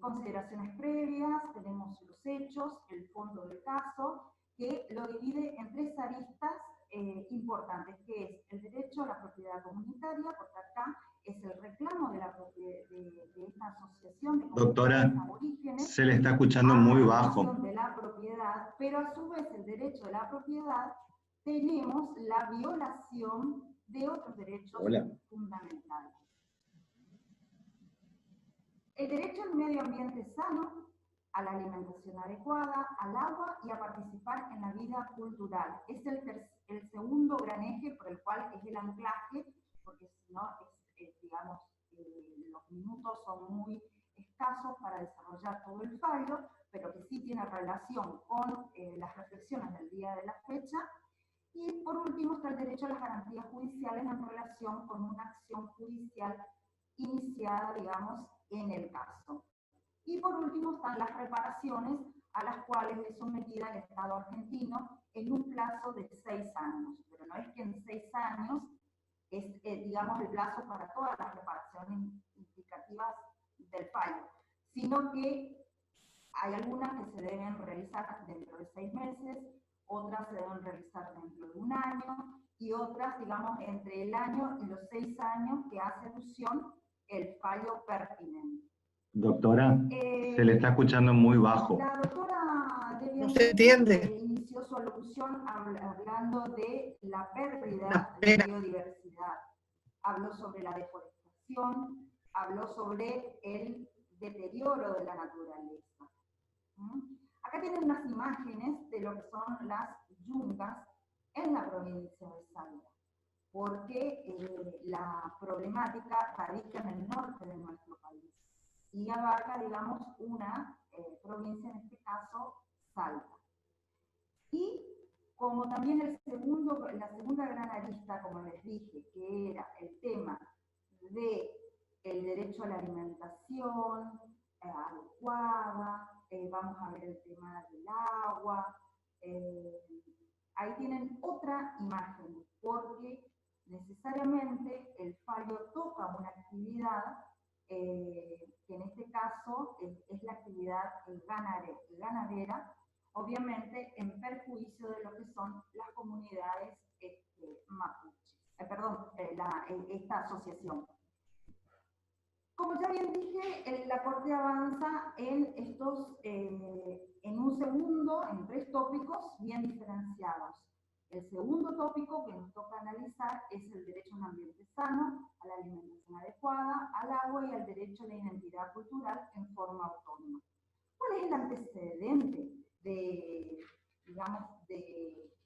Consideraciones previas, tenemos los hechos, el fondo del caso, que lo divide en tres aristas importantes, que es el derecho a la propiedad comunitaria, porque acá es el reclamo de esta asociación de comunidades aborígenes. Se le está escuchando muy bajo. De la propiedad, pero a su vez el derecho de la propiedad tenemos la violación de otros derechos fundamentales. El derecho al medio ambiente sano, a la alimentación adecuada, al agua y a participar en la vida cultural. Es el segundo gran eje por el cual es el anclaje, porque si no, digamos, los minutos son muy escasos para desarrollar todo el fallo, pero que sí tiene relación con las reflexiones del día de la fecha. Y por último está el derecho a las garantías judiciales en relación con una acción judicial iniciada, digamos, en el caso. Y por último están las reparaciones a las cuales es sometida el Estado argentino en un plazo de 6 años. Pero no es que en 6 años es, digamos, el plazo para todas las reparaciones implicativas del fallo, sino que hay algunas que se deben realizar dentro de 6 meses, otras se deben realizar dentro de 1 año, y otras, digamos, entre el año y los 6 años que hace alusión el fallo pertinente. Doctora, se le está escuchando muy bajo. La doctora No se entiende. inició su alocución hablando de la pérdida de biodiversidad. Habló sobre la deforestación, habló sobre el deterioro de la naturaleza. Acá tienen unas imágenes de lo que son las yungas en la provincia de Salta, porque la problemática radica en el norte de nuestro país y abarca, digamos, una provincia, en este caso, Salta. Y como también la segunda gran arista, como les dije, que era el tema del derecho a la alimentación adecuada, vamos a ver el tema del agua, ahí tienen otra imagen, porque necesariamente el fallo toca una actividad que en este caso es la actividad ganadera, obviamente en perjuicio de lo que son las comunidades mapuches. Esta asociación. Como ya bien dije, la Corte avanza en en 3 tópicos bien diferenciados. El segundo tópico que nos toca analizar es el derecho a un ambiente sano, a la alimentación adecuada, al agua y al derecho a la identidad cultural en forma autónoma. ¿Cuál es el antecedente de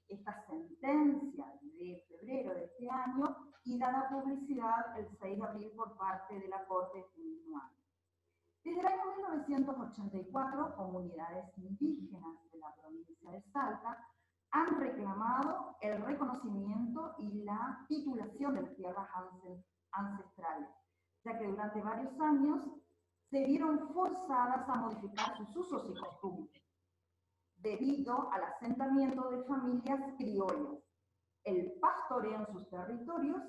esta sentencia de febrero de este año y dada publicidad el 6 de abril por parte de la Corte este mismo año? Desde el año 1984, comunidades indígenas de la provincia de Salta han reclamado el reconocimiento y la titulación de las tierras ancestrales, ya que durante varios años se vieron forzadas a modificar sus usos y costumbres, debido al asentamiento de familias criollas, el pastoreo en sus territorios,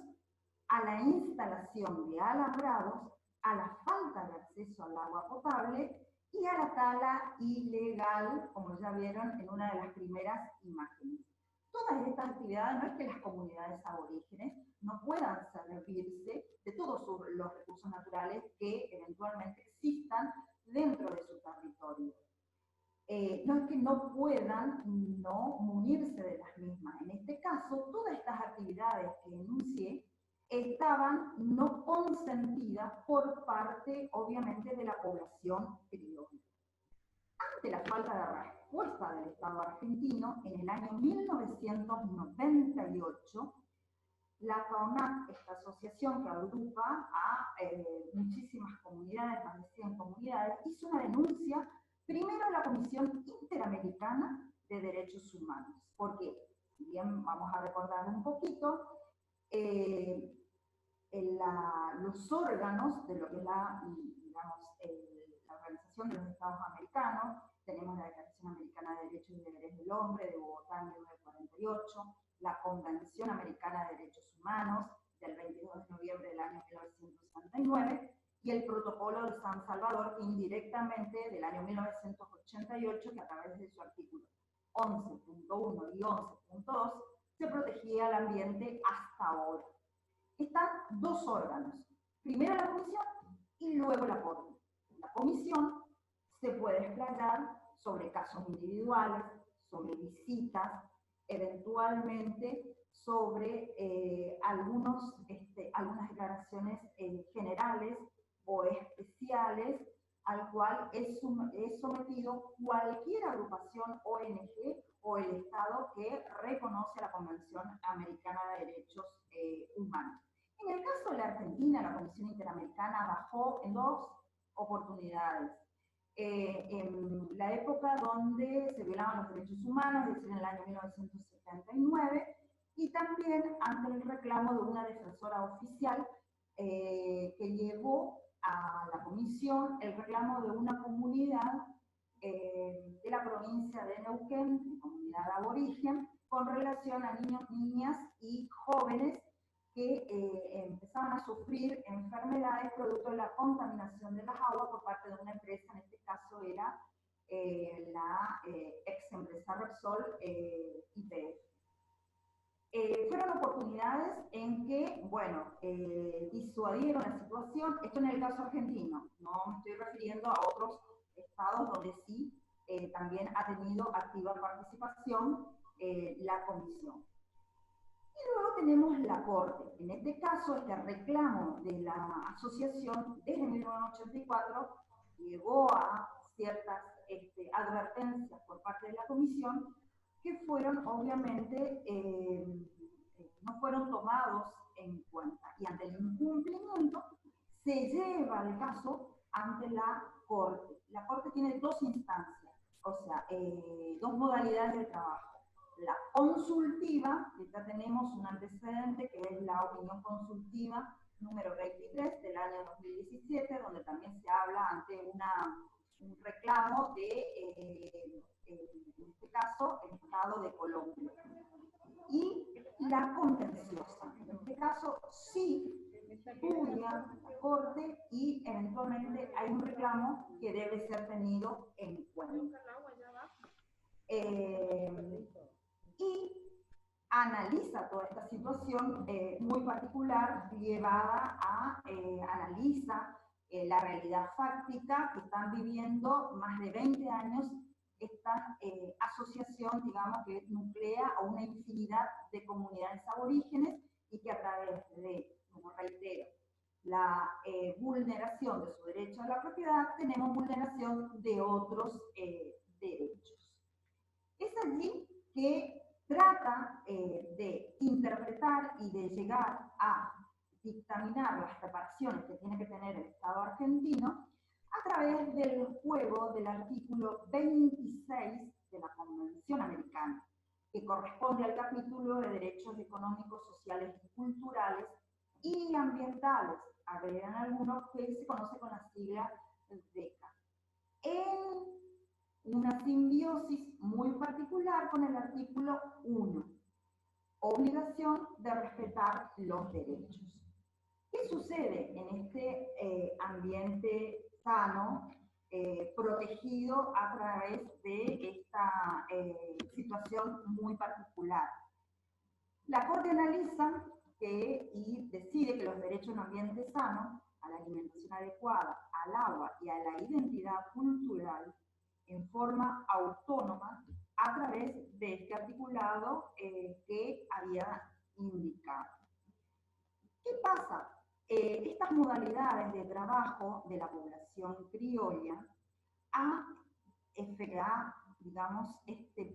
a la instalación de alambrados, a la falta de acceso al agua potable y a la tala ilegal, como ya vieron en una de las primeras imágenes. Todas estas actividades, no es que las comunidades aborígenes no puedan servirse de todos los recursos naturales que eventualmente existan dentro de su territorio. No es que no puedan no munirse de las mismas. En este caso, todas estas actividades que enuncié estaban no consentidas por parte, obviamente, de la población criolla. Ante la falta de respuesta del Estado argentino, en el año 1998, la CONAC, esta asociación que agrupa a muchísimas comunidades, más de 100 comunidades, hizo una denuncia primero a la Comisión Interamericana de Derechos Humanos, porque, si bien vamos a recordar un poquito, los órganos de lo que es la Organización de los Estados Americanos, tenemos la Declaración Americana de Derechos y Deberes del Hombre de Bogotá en 1948, la Convención Americana de Derechos Humanos del 22 de noviembre del año 1969 y el Protocolo de San Salvador, indirectamente del año 1988, que a través de su artículo 11.1 y 11.2 se protegía el ambiente hasta ahora. Están 2 órganos, primero la Comisión y luego la Corte. La Comisión se puede explayar sobre casos individuales, sobre visitas, eventualmente sobre algunas declaraciones generales, o especiales al cual es sometido cualquier agrupación ONG o el Estado que reconoce la Convención Americana de Derechos Humanos. En el caso de la Argentina, la Comisión Interamericana bajó en 2 oportunidades. En la época donde se violaban los derechos humanos, es decir, en el año 1979, y también ante el reclamo de una defensora oficial que llevó a la comisión el reclamo de una comunidad de la provincia de Neuquén, comunidad aborigen, con relación a niños, niñas y jóvenes que empezaban a sufrir enfermedades producto de la contaminación de las aguas por parte de una empresa, en este caso era la ex empresa Repsol YPF. Fueron oportunidades en que, bueno, disuadieron la situación, esto en el caso argentino, no me estoy refiriendo a otros estados donde sí también ha tenido activa participación la comisión. Y luego tenemos la Corte. En este caso, este reclamo de la asociación desde 1984 llegó a ciertas advertencias por parte de la comisión que fueron, obviamente, no fueron tomados en cuenta. Y ante el incumplimiento, se lleva el caso ante la Corte. La Corte tiene 2 instancias, o sea, 2 modalidades de trabajo. La consultiva, que ya tenemos un antecedente, que es la opinión consultiva número 23 del año 2017, donde también se habla ante un reclamo de, en este caso, el Estado de Colombia. Y la contenciosa, en este caso sí estudia la Corte y eventualmente hay un reclamo que debe ser tenido en cuenta. Y analiza toda esta situación muy particular, llevada a analiza la realidad fáctica que están viviendo más de 20 años esta asociación, digamos, que nuclea a una infinidad de comunidades aborígenes y que a través de, como reitero, la vulneración de su derecho a la propiedad, tenemos vulneración de otros derechos. Es allí que trata de interpretar y de llegar a dictaminar las reparaciones que tiene que tener el Estado argentino a través del juego del artículo 26 de la Convención Americana, que corresponde al capítulo de derechos económicos, sociales y culturales y ambientales, agregan algunos que se conoce con la sigla DECA. En una simbiosis muy particular con el artículo 1, obligación de respetar los derechos. ¿Qué sucede en este ambiente sano, protegido a través de esta situación muy particular? La Corte analiza y decide que los derechos a un ambiente sano, a la alimentación adecuada, al agua y a la identidad cultural en forma autónoma a través de este articulado que había indicado. ¿Qué pasa? Estas modalidades de trabajo de la población criolla ha digamos,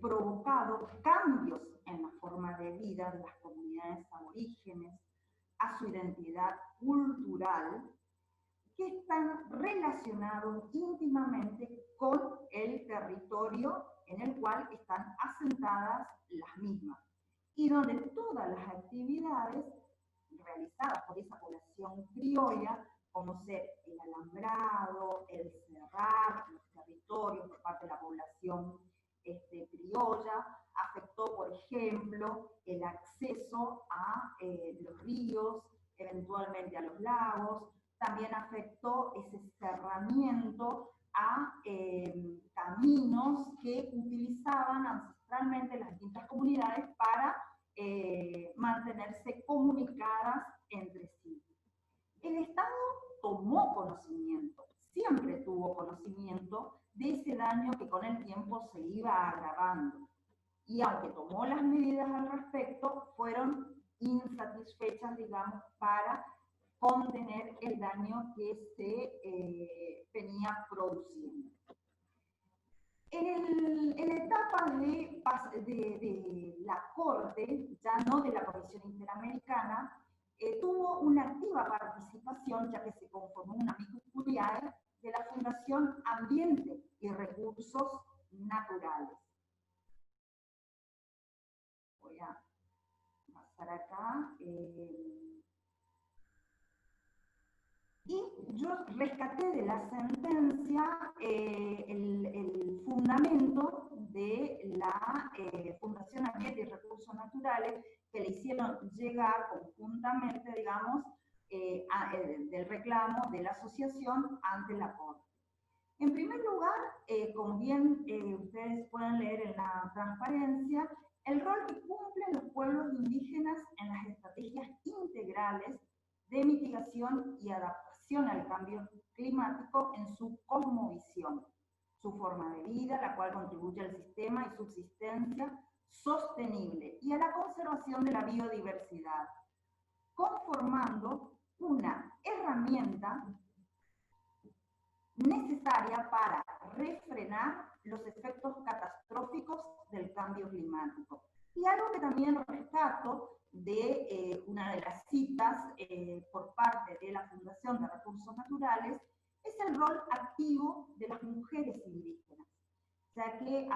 provocado cambios en la forma de vida de las comunidades aborígenes, a su identidad cultural, que están relacionados íntimamente con el territorio en el cual están asentadas las mismas, y donde todas las actividades realizadas por esa población criolla, como ser el alambrado, el cerrar los territorios por parte de la población criolla, afectó, por ejemplo, el acceso a los ríos, eventualmente a los lagos, también afectó ese cerramiento a caminos que utilizaban ancestralmente las distintas comunidades para mantenerse comunicadas entre sí. El Estado tomó conocimiento, siempre tuvo conocimiento de ese daño que con el tiempo se iba agravando. Y aunque tomó las medidas al respecto, fueron insatisfechas, digamos, para contener el daño que se venía produciendo. En la etapa de la Corte, ya no de la Comisión Interamericana, tuvo una activa participación, ya que se conformó una amicus curiae de la Fundación Ambiente y Recursos Naturales. Voy a pasar acá. Y yo rescaté de la sentencia el fundamento de la Fundación Ambiente y Recursos Naturales, que le hicieron llegar conjuntamente, digamos, del reclamo de la asociación ante la Corte. En primer lugar, como bien ustedes pueden leer en la transparencia, el rol que cumplen los pueblos indígenas en las estrategias integrales de mitigación y adaptación al cambio climático en su cosmovisión, su forma de vida, la cual contribuye al sistema y subsistencia sostenible y a la conservación de la biodiversidad, conformando una herramienta necesaria para refrenar los efectos catastróficos del cambio climático. Y algo que también rescato de una de las citas por parte de la Fundación de Recursos Naturales es el rol activo de las mujeres indígenas, ya que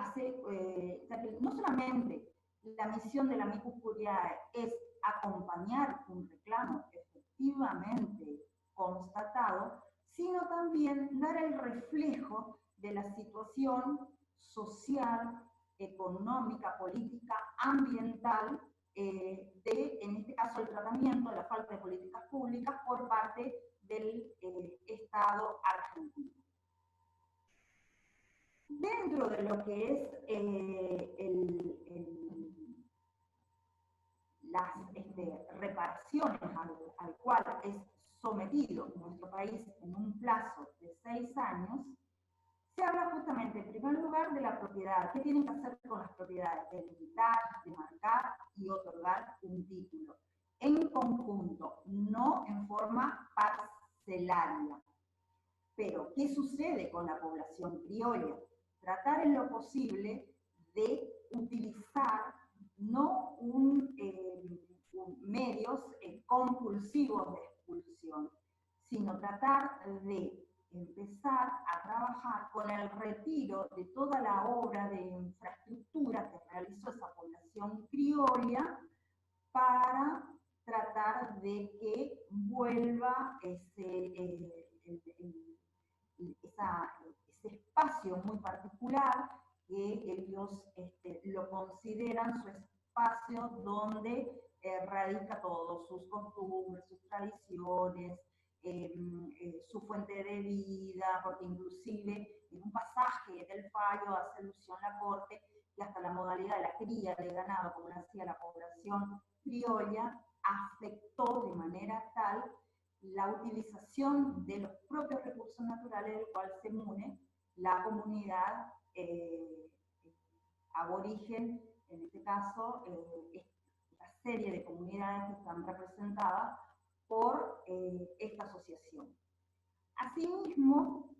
no solamente la misión de la amicus curiae es acompañar un reclamo efectivamente constatado, sino también dar el reflejo de la situación social, económica, política, ambiental, en este caso el tratamiento de la falta de políticas públicas por parte del Estado argentino. Dentro de lo que es las reparaciones al cual es sometido nuestro país en un plazo de 6 años, se habla justamente, en primer lugar, de la propiedad. ¿Qué tienen que hacer con las propiedades? De limitar, de marcar y otorgar un título. En conjunto, no en forma parcelaria. Pero, ¿qué sucede con la población criolla? Tratar en lo posible de utilizar no medios compulsivos de expulsión, sino tratar de empezar a trabajar con el retiro de toda la obra de infraestructura que realizó esa población criolla para tratar de que vuelva ese espacio muy particular que ellos lo consideran su espacio donde radica todo, sus costumbres, sus tradiciones, su fuente de vida, porque inclusive en un pasaje del fallo hace alusión a la Corte que hasta la modalidad de la cría de ganado, como lo hacía la población criolla, afectó de manera tal la utilización de los propios recursos naturales del cual se une la comunidad aborigen, en este caso, la serie de comunidades que están representadas por esta asociación. Asimismo,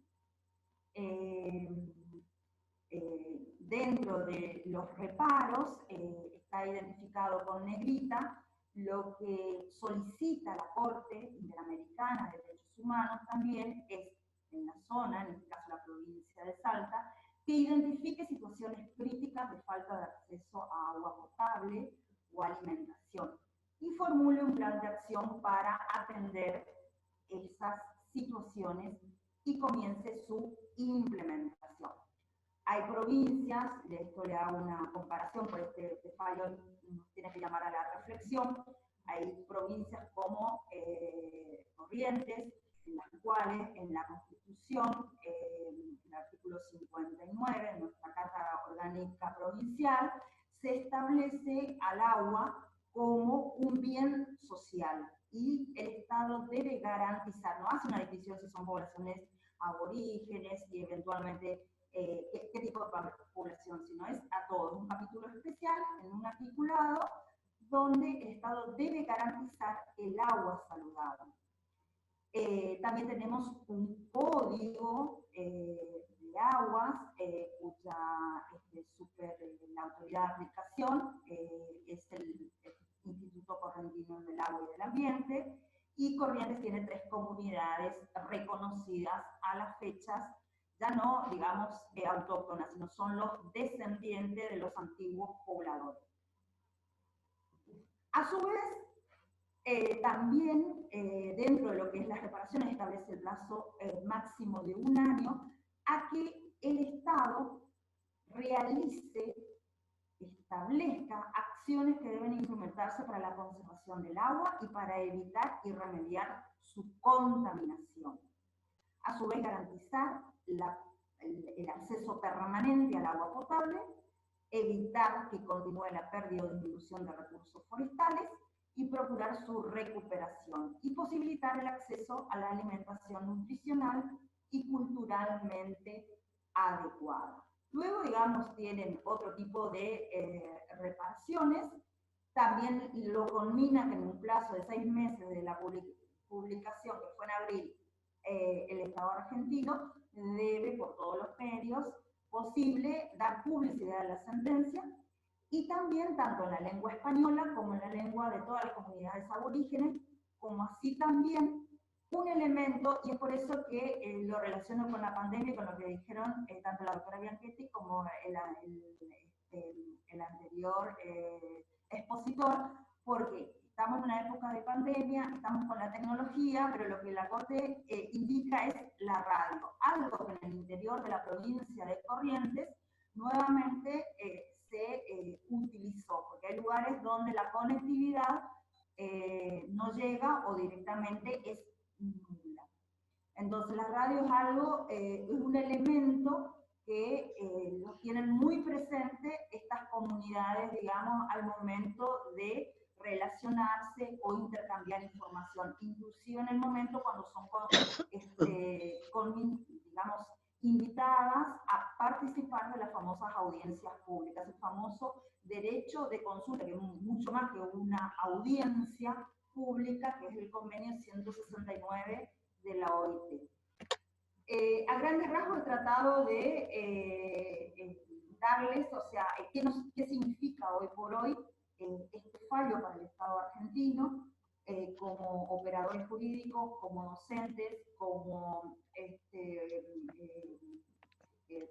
dentro de los reparos, está identificado con negrita, lo que solicita la Corte Interamericana de Derechos Humanos también es, en la zona, en este caso la provincia de Salta, que identifique situaciones críticas de falta de acceso a agua potable o alimentación y formule un plan de acción para atender esas situaciones y comience su implementación. Hay provincias, de esto le hago una comparación, por este fallo nos tiene que llamar a la reflexión, hay provincias como Corrientes, en las cuales en la Constitución, el artículo 59 de nuestra Carta Orgánica Provincial, se establece al agua como un bien social y el Estado debe garantizar, no hace una distinción si son poblaciones aborígenes y eventualmente qué tipo de población, sino es a todos. Un capítulo especial en un articulado donde el Estado debe garantizar el agua saludable. También tenemos un código de aguas, cuya la autoridad de aplicación es el Instituto Correntino del Agua y del Ambiente, y Corrientes tiene 3 comunidades reconocidas a las fechas, ya no, digamos, autóctonas, sino son los descendientes de los antiguos pobladores. A su vez, también dentro de lo que es las reparaciones establece el plazo máximo de 1 año a que el Estado realice, establezca acciones que deben instrumentarse para la conservación del agua y para evitar y remediar su contaminación. A su vez, garantizar el acceso permanente al agua potable, evitar que continúe la pérdida o disminución de recursos forestales y procurar su recuperación y posibilitar el acceso a la alimentación nutricional y culturalmente adecuada. Luego, digamos, tienen otro tipo de reparaciones. También lo culminan en un plazo de 6 meses de la publicación, que fue en abril, el Estado argentino debe, por todos los medios posible, dar publicidad a la sentencia, y también tanto en la lengua española como en la lengua de todas las comunidades aborígenes, como así también un elemento, y es por eso que lo relaciono con la pandemia y con lo que dijeron tanto la doctora Bianchetti como el anterior expositor, porque estamos en una época de pandemia, estamos con la tecnología, pero lo que la Corte indica es la radio, algo que en el interior de la provincia de Corrientes nuevamente se utilizó, porque hay lugares donde la conectividad no llega o directamente es nula. Entonces la radio es algo, es un elemento que lo tienen muy presente estas comunidades, digamos, al momento de relacionarse o intercambiar información, inclusive en el momento cuando son digamos, invitadas a participar de las famosas audiencias públicas, el famoso derecho de consulta, que es mucho más que una audiencia pública, que es el convenio 169 de la OIT. A grandes rasgos he tratado de darles, o sea, qué significa hoy por hoy este fallo para el Estado argentino, como operadores jurídicos, como docentes, como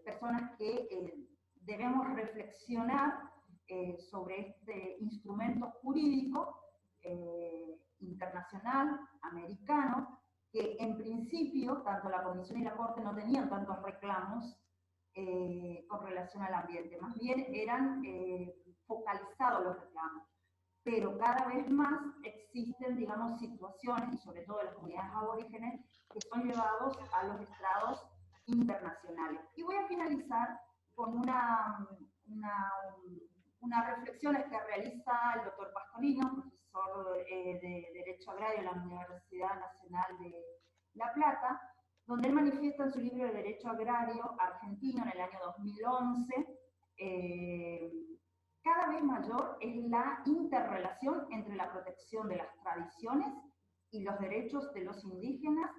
personas que debemos reflexionar sobre este instrumento jurídico internacional, americano, que en principio tanto la Comisión y la Corte no tenían tantos reclamos con relación al ambiente, más bien eran focalizados los reclamos. Pero cada vez más existen, digamos, situaciones, y sobre todo en las comunidades aborígenes, que son llevados a los estrados internacionales. Y voy a finalizar con unas reflexiones que realiza el doctor Pastorino, profesor de Derecho Agrario en la Universidad Nacional de La Plata, donde él manifiesta en su libro de Derecho Agrario Argentino en el año 2011, cada vez mayor es la interrelación entre la protección de las tradiciones y los derechos de los indígenas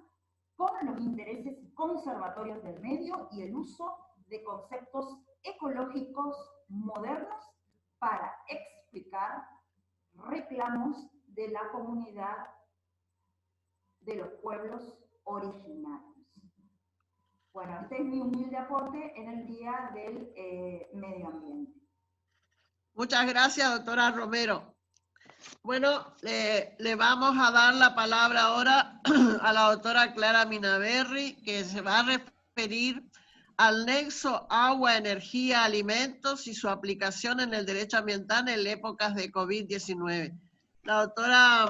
con los intereses conservatorios del medio y el uso de conceptos ecológicos modernos para explicar reclamos de la comunidad de los pueblos originarios. Bueno, este es mi humilde aporte en el Día del Medio Ambiente. Muchas gracias, doctora Romero. Bueno, le vamos a dar la palabra ahora a la doctora Clara Minaberri, que se va a referir al nexo agua, energía, alimentos y su aplicación en el derecho ambiental en épocas de COVID-19. La doctora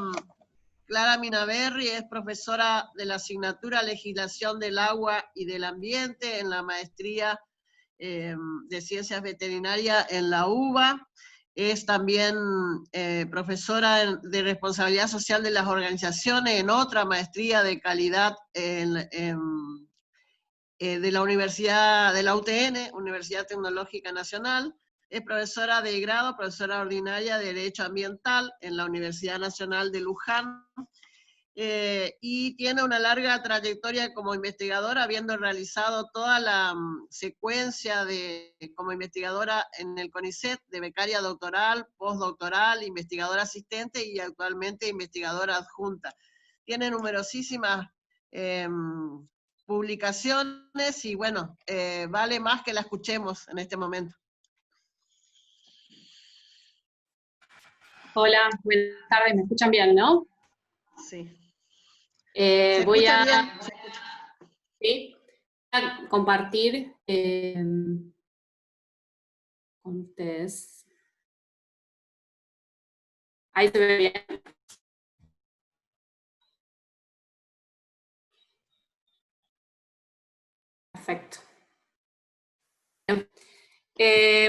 Clara Minaberri es profesora de la asignatura Legislación del Agua y del Ambiente en la maestría de Ciencias Veterinarias en la UBA. Es también profesora de Responsabilidad Social de las Organizaciones en otra maestría de calidad de la Universidad de la UTN, Universidad Tecnológica Nacional. Es profesora de grado, profesora ordinaria de Derecho Ambiental en la Universidad Nacional de Luján. y tiene una larga trayectoria como investigadora, habiendo realizado toda la secuencia como investigadora en el CONICET, de becaria doctoral, postdoctoral, investigadora asistente y actualmente investigadora adjunta. Tiene numerosísimas publicaciones y bueno, vale más que la escuchemos en este momento. Hola, buenas tardes, ¿me escuchan bien, no? Sí. Voy a, bien. ¿sí? Voy a compartir con ustedes. Ahí se ve bien. Perfecto.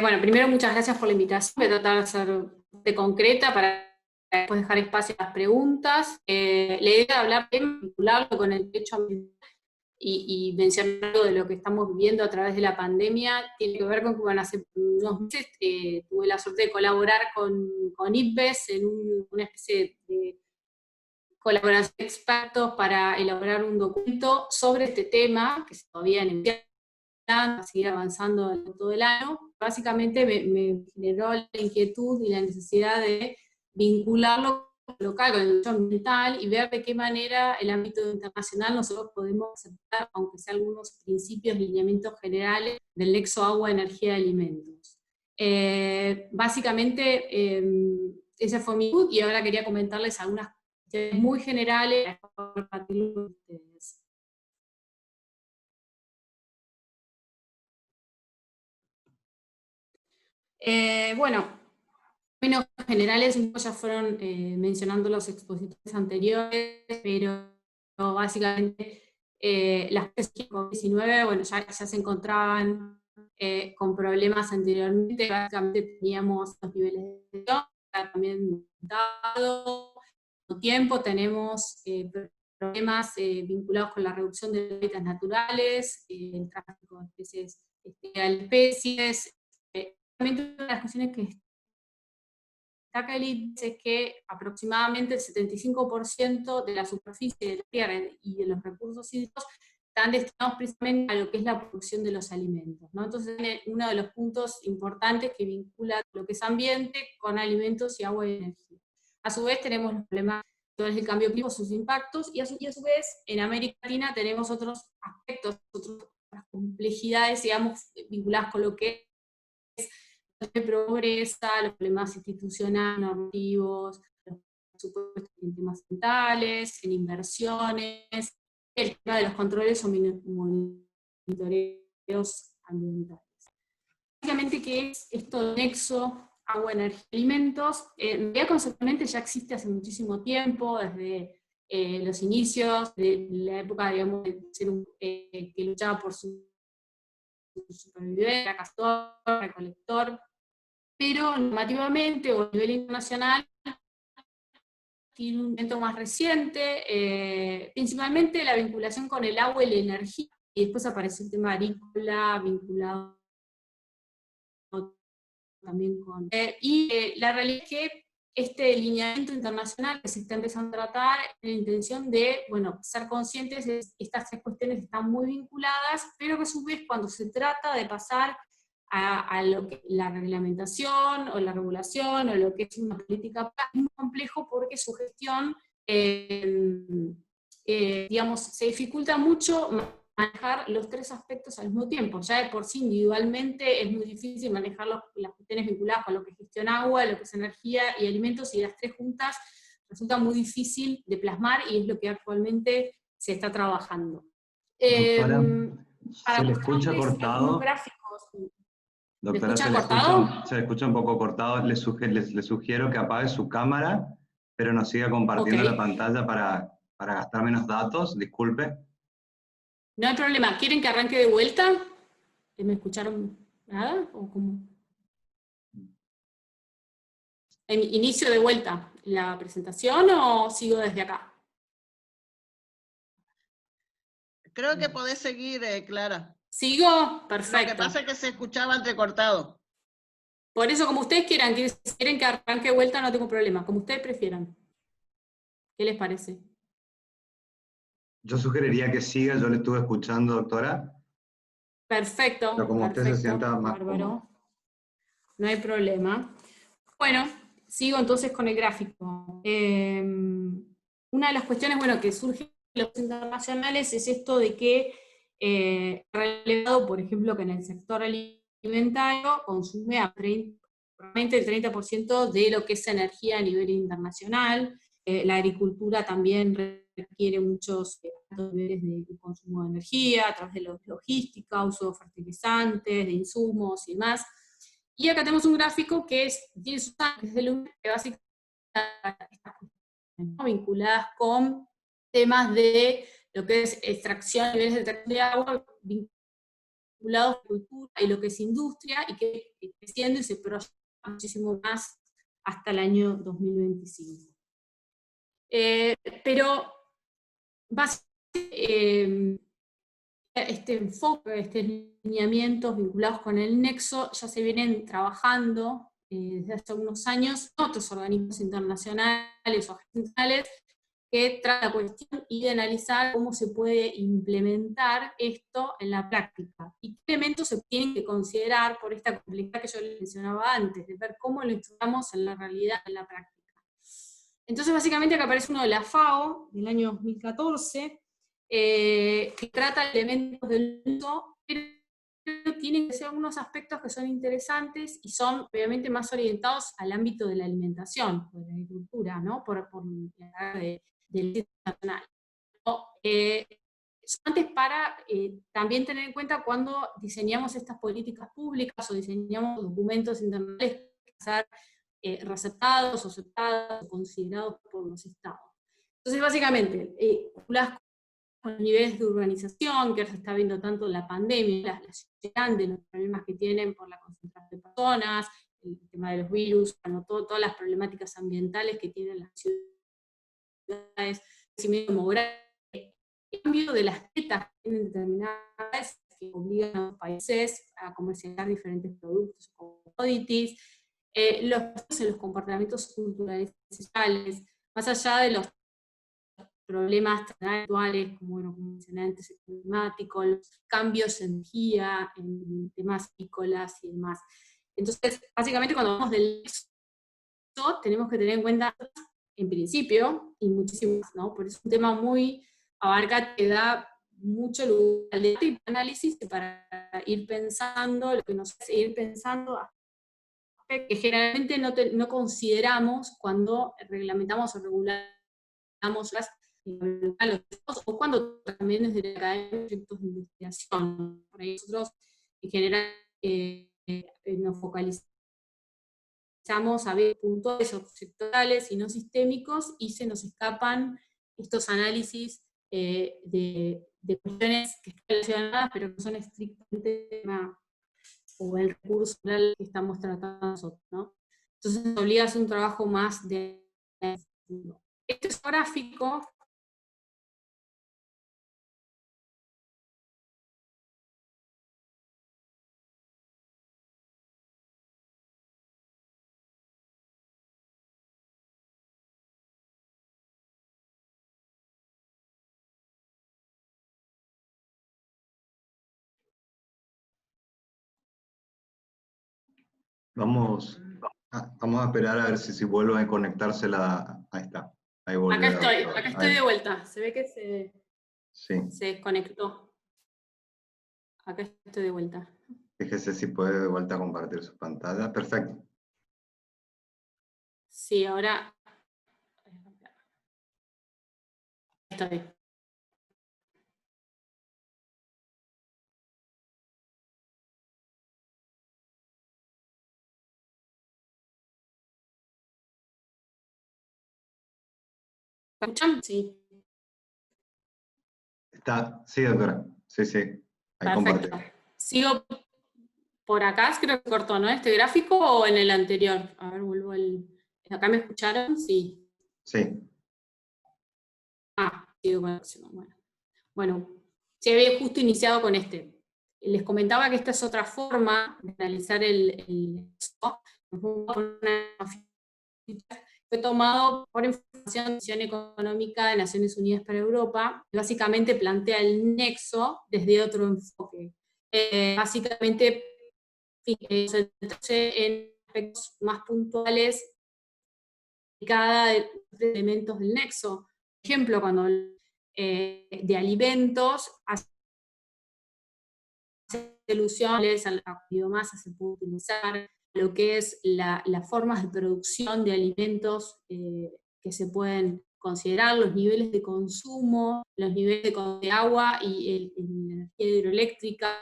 Bueno, primero muchas gracias por la invitación. Voy a tratar de ser concreta para después dejar espacio a las preguntas. La idea de hablar, vincularlo con el derecho ambiental y mencionar algo de lo que estamos viviendo a través de la pandemia, tiene que ver con que, bueno, hace unos meses tuve la suerte de colaborar con IPBES en una especie de colaboración de expertos para elaborar un documento sobre este tema, que se todavía en a seguir avanzando todo el año. Básicamente me generó la inquietud y la necesidad de vincularlo local con el derecho ambiental y ver de qué manera el ámbito internacional nosotros podemos aceptar, aunque sea algunos principios, lineamientos generales del nexo agua, energía y alimentos. Básicamente, ese fue mi input y ahora quería comentarles algunas cuestiones muy generales para compartirlo con ustedes. Bueno, en términos generales ya fueron mencionando los expositores anteriores, pero básicamente las COVID-19, bueno, ya se encontraban con problemas anteriormente, básicamente teníamos los niveles de emisión, también dado tiempo tenemos problemas vinculados con la reducción de hábitats naturales, el tráfico de especies, especies. Una de las cuestiones que destaca el IPBES es que aproximadamente el 75% de la superficie de la tierra y de los recursos hídricos están destinados precisamente a lo que es la producción de los alimentos, ¿no? Entonces, uno de los puntos importantes que vincula lo que es ambiente con alimentos y agua y energía. A su vez tenemos los problemas del cambio climático, sus impactos, y a su vez en América Latina tenemos otros aspectos, otras complejidades, digamos, vinculadas con lo que es progresa, los problemas institucionales, normativos, los presupuestos en temas ambientales, en inversiones, el tema de los controles o monitoreos ambientales. Básicamente, ¿qué es esto de nexo agua, energía, alimentos? En realidad, conceptualmente ya existe hace muchísimo tiempo, desde los inicios de la época, digamos, de ser que luchaba por su supervivencia, castor, recolector, pero normativamente o a nivel internacional tiene un momento más reciente, principalmente la vinculación con el agua y la energía, y después apareció el tema agrícola vinculado también con... la realidad es que este lineamiento internacional que se está empezando a tratar, la intención de, bueno, ser conscientes de estas tres cuestiones están muy vinculadas, pero que a su vez cuando se trata de pasar a lo que, la reglamentación o la regulación o lo que es una política es muy complejo porque su gestión, digamos, se dificulta mucho manejar los tres aspectos al mismo tiempo. Ya de por sí individualmente es muy difícil manejar las cuestiones vinculadas con lo que es gestión agua, lo que es energía y alimentos, y las tres juntas resulta muy difícil de plasmar y es lo que actualmente se está trabajando. Doctora, para se le escucha cortado. Gráficos. Doctora, se le escucha un poco cortado. Le sugiero que apague su cámara, pero nos siga compartiendo la pantalla para gastar menos datos. Disculpe. No hay problema. ¿Quieren que arranque de vuelta? ¿Me escucharon nada? ¿O cómo? ¿Inicio de vuelta la presentación o sigo desde acá? Creo que podés seguir, Clara. ¿Sigo? Perfecto. Lo que pasa es que se escuchaba entrecortado. Por eso, como ustedes quieran, si quieren que arranque de vuelta, no tengo problema. Como ustedes prefieran. ¿Qué les parece? Yo sugeriría que siga, yo le estuve escuchando, doctora. Perfecto. Pero como perfecto, usted se sienta más bárbaro. cómodo. No hay problema. Bueno, sigo entonces con el gráfico. Una de las cuestiones, bueno, que surgen en los internacionales es esto de que relevado, por ejemplo, que en el sector alimentario consume aproximadamente el 30% de lo que es energía a nivel internacional. La agricultura también requiere muchos niveles de consumo de energía a través de logística, uso de fertilizantes, de insumos y demás. Y acá tenemos un gráfico que tiene sus ángeles de luz, que básicamente están vinculadas con temas de lo que es extracción, niveles de extracción de agua, vinculados a la cultura y lo que es industria, y que creciendo y se proyecta muchísimo más hasta el año 2025. Pero básicamente este enfoque, estos lineamientos vinculados con el nexo ya se vienen trabajando desde hace unos años en otros organismos internacionales o regionales que tratan la cuestión y de analizar cómo se puede implementar esto en la práctica y qué elementos se tienen que considerar por esta complejidad que yo les mencionaba antes, de ver cómo lo instrumamos en la realidad, en la práctica. Entonces básicamente acá aparece uno de la FAO del año 2014, que trata elementos del uso, pero tienen que ser algunos aspectos que son interesantes y son obviamente más orientados al ámbito de la alimentación, de la agricultura, ¿no? por la del nacional. Antes para también tener en cuenta cuando diseñamos estas políticas públicas o diseñamos documentos internacionales que ser receptados o aceptados o considerados por los estados. Entonces básicamente, con niveles de urbanización, que se está viendo tanto en la pandemia, las ciudades grandes, los problemas que tienen por la concentración de personas, el tema de los virus, bueno, todas las problemáticas ambientales que tienen las ciudades, crecimiento demográfico, el cambio de las metas que tienen determinadas que obligan a los países a comercializar diferentes productos o commodities, los comportamientos culturales y sociales, más allá de los problemas actuales, como, bueno, como mencioné antes, el climático, los cambios en energía, en temas agrícolas y demás. Entonces, básicamente cuando hablamos del nexo, tenemos que tener en cuenta, en principio, y muchísimo más, ¿no? Porque es un tema muy abarcate, que da mucho lugar al debate y análisis para ir pensando, lo que nos hace ir pensando, que generalmente no consideramos cuando reglamentamos o regulamos las o cuando también desde la academia de proyectos de investigación. Por ahí nosotros en general nos focalizamos a ver puntos sectorales y no sistémicos, y se nos escapan estos análisis de cuestiones que están relacionadas, pero que son estrictamente tema o el recurso que estamos tratando nosotros, ¿no? Entonces nos obliga a hacer un trabajo más de... Este es un gráfico Vamos a esperar a ver si vuelve a conectarse la... Ahí está. Ahí volvió. Acá estoy de vuelta. Se ve que se desconectó. Acá estoy de vuelta. Fíjese si puede de vuelta a compartir su pantalla. Perfecto. Sí, ahora estoy. ¿Me escuchan? Sí. Sí, doctora. Sí, sí. Ahí compartí. Sigo por acá, creo que cortó, ¿no? ¿Este gráfico o en el anterior? A ver, vuelvo al... ¿Acá me escucharon? Sí. Sí. Sigo con la acción. Bueno, se había justo iniciado con este. Les comentaba que esta es otra forma de analizar el fue tomado por información de la Comisión Económica de Naciones Unidas para Europa, que básicamente plantea el nexo desde otro enfoque. Básicamente, se traduce en aspectos más puntuales de cada de los elementos del nexo. Por ejemplo, cuando de alimentos, hace alusiones a la biomasa se puede utilizar, lo que es las formas de producción de alimentos que se pueden considerar, los niveles de consumo, los niveles de agua y la energía hidroeléctrica.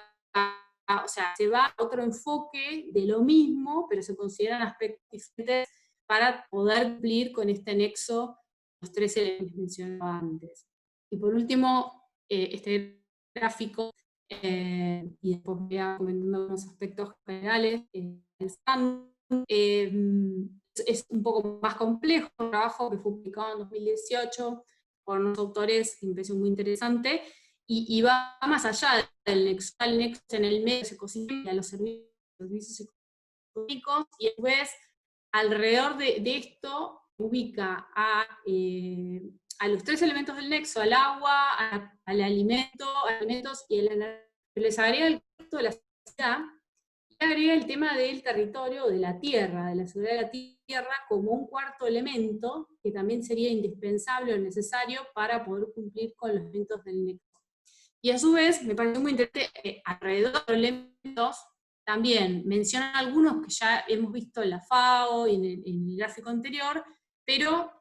O sea, se va a otro enfoque de lo mismo, pero se consideran aspectos diferentes para poder cumplir con este nexo, los 3 elementos que mencionaba antes. Y por último, este gráfico, y después voy a comentando unos aspectos generales, es un poco más complejo, un trabajo que fue publicado en 2018 por unos autores que me pareció muy interesante, y va más allá del nexo, el nexo en el medio de los ecosistemas, los servicios económicos, y a su vez, alrededor de esto, ubica a los 3 elementos del nexo, al agua, al alimento, alimentos y el energía. Les agrega el costo de la sociedad, y agrega el tema del territorio, de la tierra, de la seguridad de la tierra, como un cuarto elemento que también sería indispensable o necesario para poder cumplir con los elementos del nexo. Y a su vez, me parece muy interesante, alrededor de los elementos, también mencionan algunos que ya hemos visto en la FAO y en el gráfico anterior, pero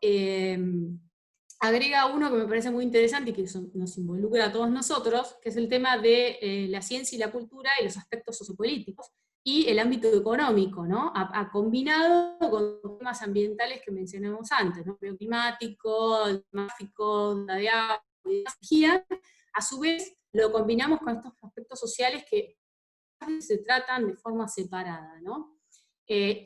agrega uno que me parece muy interesante y que nos involucra a todos nosotros, que es el tema de la ciencia y la cultura y los aspectos sociopolíticos, y el ámbito económico, ¿no? Combinado con temas ambientales que mencionamos antes, ¿no? Bioclimático, demográfico, de agua, de energía. A su vez, lo combinamos con estos aspectos sociales que se tratan de forma separada, ¿no?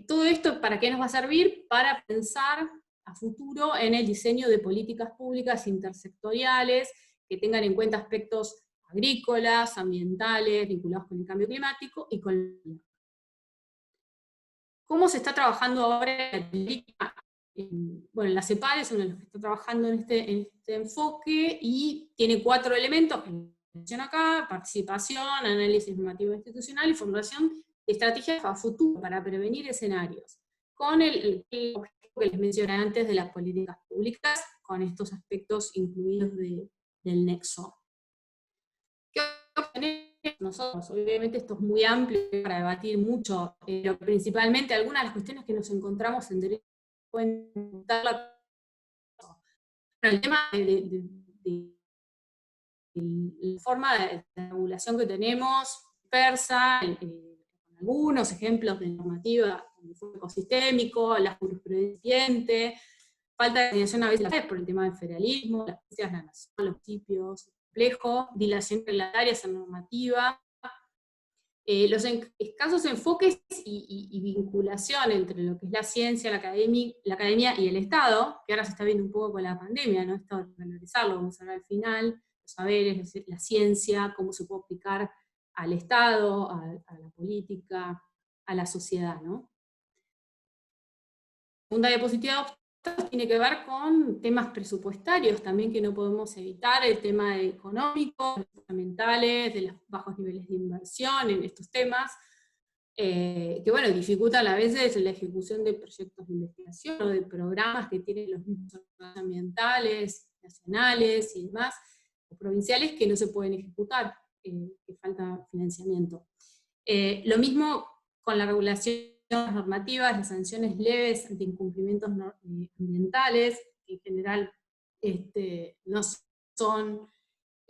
Todo esto, ¿para qué nos va a servir? Para pensar a futuro en el diseño de políticas públicas intersectoriales que tengan en cuenta aspectos agrícolas, ambientales, vinculados con el cambio climático y con el clima. ¿Cómo se está trabajando ahora en la política? Bueno, la CEPAL es uno de los que está trabajando en este enfoque y tiene 4 elementos que menciono acá: participación, análisis normativo institucional y formulación de estrategias a futuro para prevenir escenarios, con el objetivo que les mencioné antes de las políticas públicas, con estos aspectos incluidos del nexo. ¿Qué obtenemos nosotros? Obviamente esto es muy amplio para debatir mucho, pero principalmente algunas de las cuestiones que nos encontramos en derecho pueden contar el tema de la forma de regulación que tenemos, dispersa, algunos ejemplos de normativa ecosistémico, la jurisprudencia, falta de coordinación a veces por el tema del federalismo, las agencias de la nación, los municipios, complejo, dilación reglamentaria, esa normativa, los escasos enfoques y vinculación entre lo que es la ciencia, la academia y el Estado, que ahora se está viendo un poco con la pandemia, ¿no? Esto de valorizarlo, vamos a hablar al final, los saberes, la ciencia, cómo se puede aplicar al Estado, a la política, a la sociedad, ¿no? Segunda diapositiva tiene que ver con temas presupuestarios también que no podemos evitar, el tema económico, fundamentales, de los bajos niveles de inversión en estos temas, que bueno, dificultan a veces la ejecución de proyectos de investigación o de programas que tienen los mismos ambientales, nacionales y demás, o provinciales, que no se pueden ejecutar, que falta financiamiento. Lo mismo con la regulación normativas, las sanciones leves ante incumplimientos ambientales, que en general no son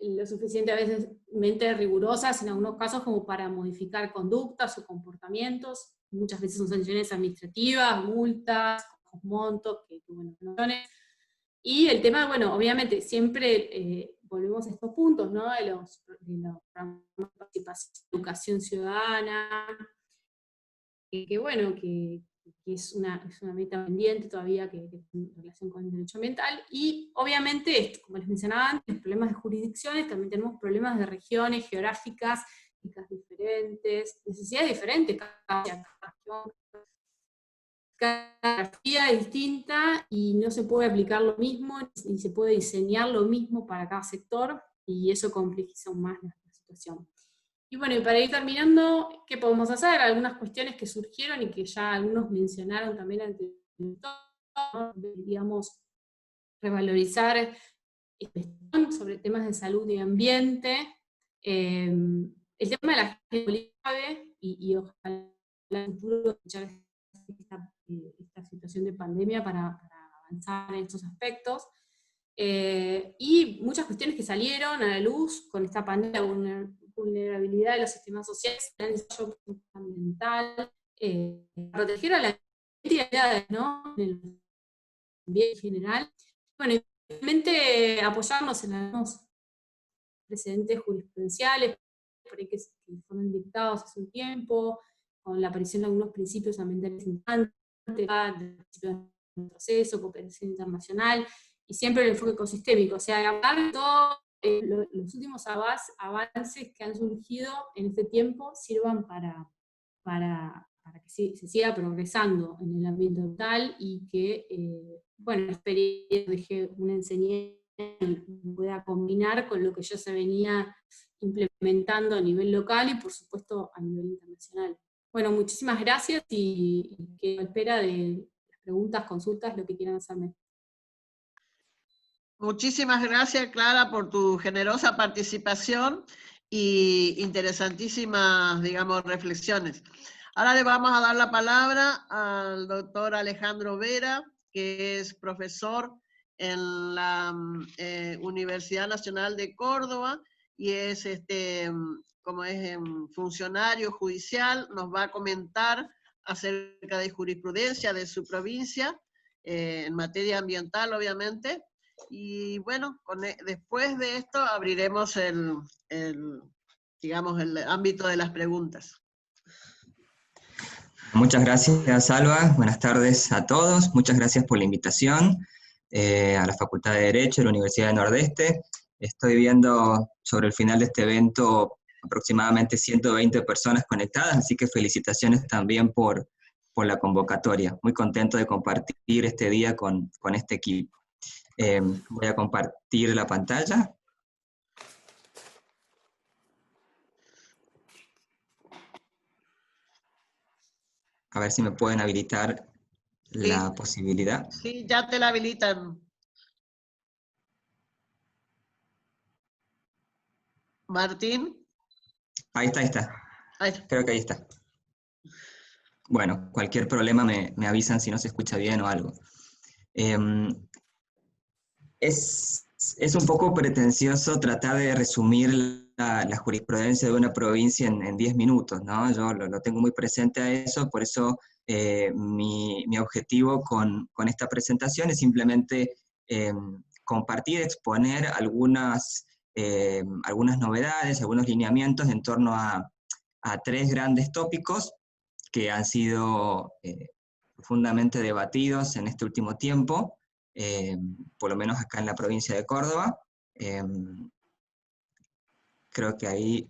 lo suficientemente rigurosas en algunos casos como para modificar conductas o comportamientos. Muchas veces son sanciones administrativas, multas, montos, y el tema, bueno, obviamente siempre volvemos a estos puntos, ¿no? de los programas de participación, educación ciudadana, que bueno, que es una meta pendiente todavía que en relación con el derecho ambiental, y obviamente, como les mencionaba antes, problemas de jurisdicciones, también tenemos problemas de regiones geográficas, diferentes, necesidades diferentes, cada región, cada geografía es distinta y no se puede aplicar lo mismo, ni se puede diseñar lo mismo para cada sector, y eso complejiza aún más la situación. Y bueno, y para ir terminando, ¿qué podemos hacer? Algunas cuestiones que surgieron y que ya algunos mencionaron también anteriormente, digamos, revalorizar sobre temas de salud y ambiente, el tema de la gente y ojalá en el futuro aprovechar esta situación de pandemia para avanzar en estos aspectos. Y muchas cuestiones que salieron a la luz con esta pandemia, la vulnerabilidad de los sistemas sociales, el desarrollo ambiental, proteger a las entidades, ¿no?, en el ambiente en general. Bueno, y realmente apoyarnos en algunos precedentes jurisprudenciales por ahí que fueron dictados hace un tiempo, con la aparición de algunos principios ambientales importantes, del principio de proceso, cooperación internacional, y siempre el enfoque ecosistémico, o sea, hablar de todos los últimos avances que han surgido en este tiempo sirvan para que se siga progresando en el ambiente ambiental y que, bueno, la experiencia deje una enseñanza y pueda combinar con lo que ya se venía implementando a nivel local y por supuesto a nivel internacional. Bueno, muchísimas gracias y quedo a espera de las preguntas, consultas, lo que quieran hacerme. Muchísimas gracias, Clara, por tu generosa participación y interesantísimas, digamos, reflexiones. Ahora le vamos a dar la palabra al doctor Alejandro Vera, que es profesor en la Universidad Nacional de Córdoba y es funcionario judicial. Nos va a comentar acerca de jurisprudencia de su provincia, en materia ambiental, obviamente. Y bueno, después de esto abriremos el ámbito de las preguntas. Muchas gracias, Alba. Buenas tardes a todos. Muchas gracias por la invitación a la Facultad de Derecho de la Universidad del Nordeste. Estoy viendo sobre el final de este evento aproximadamente 120 personas conectadas, así que felicitaciones también por la convocatoria. Muy contento de compartir este día con este equipo. Voy a compartir la pantalla. A ver si me pueden habilitar la posibilidad. Sí, ya te la habilitan. Martín. Ahí está. Creo que ahí está. Bueno, cualquier problema me avisan si no se escucha bien o algo. Es un poco pretencioso tratar de resumir la jurisprudencia de una provincia en 10 minutos, ¿no? Yo lo tengo muy presente a eso, por eso mi objetivo con esta presentación es simplemente compartir, exponer algunas novedades, algunos lineamientos en torno a 3 grandes tópicos que han sido profundamente debatidos en este último tiempo, por lo menos acá en la provincia de Córdoba. Creo que ahí,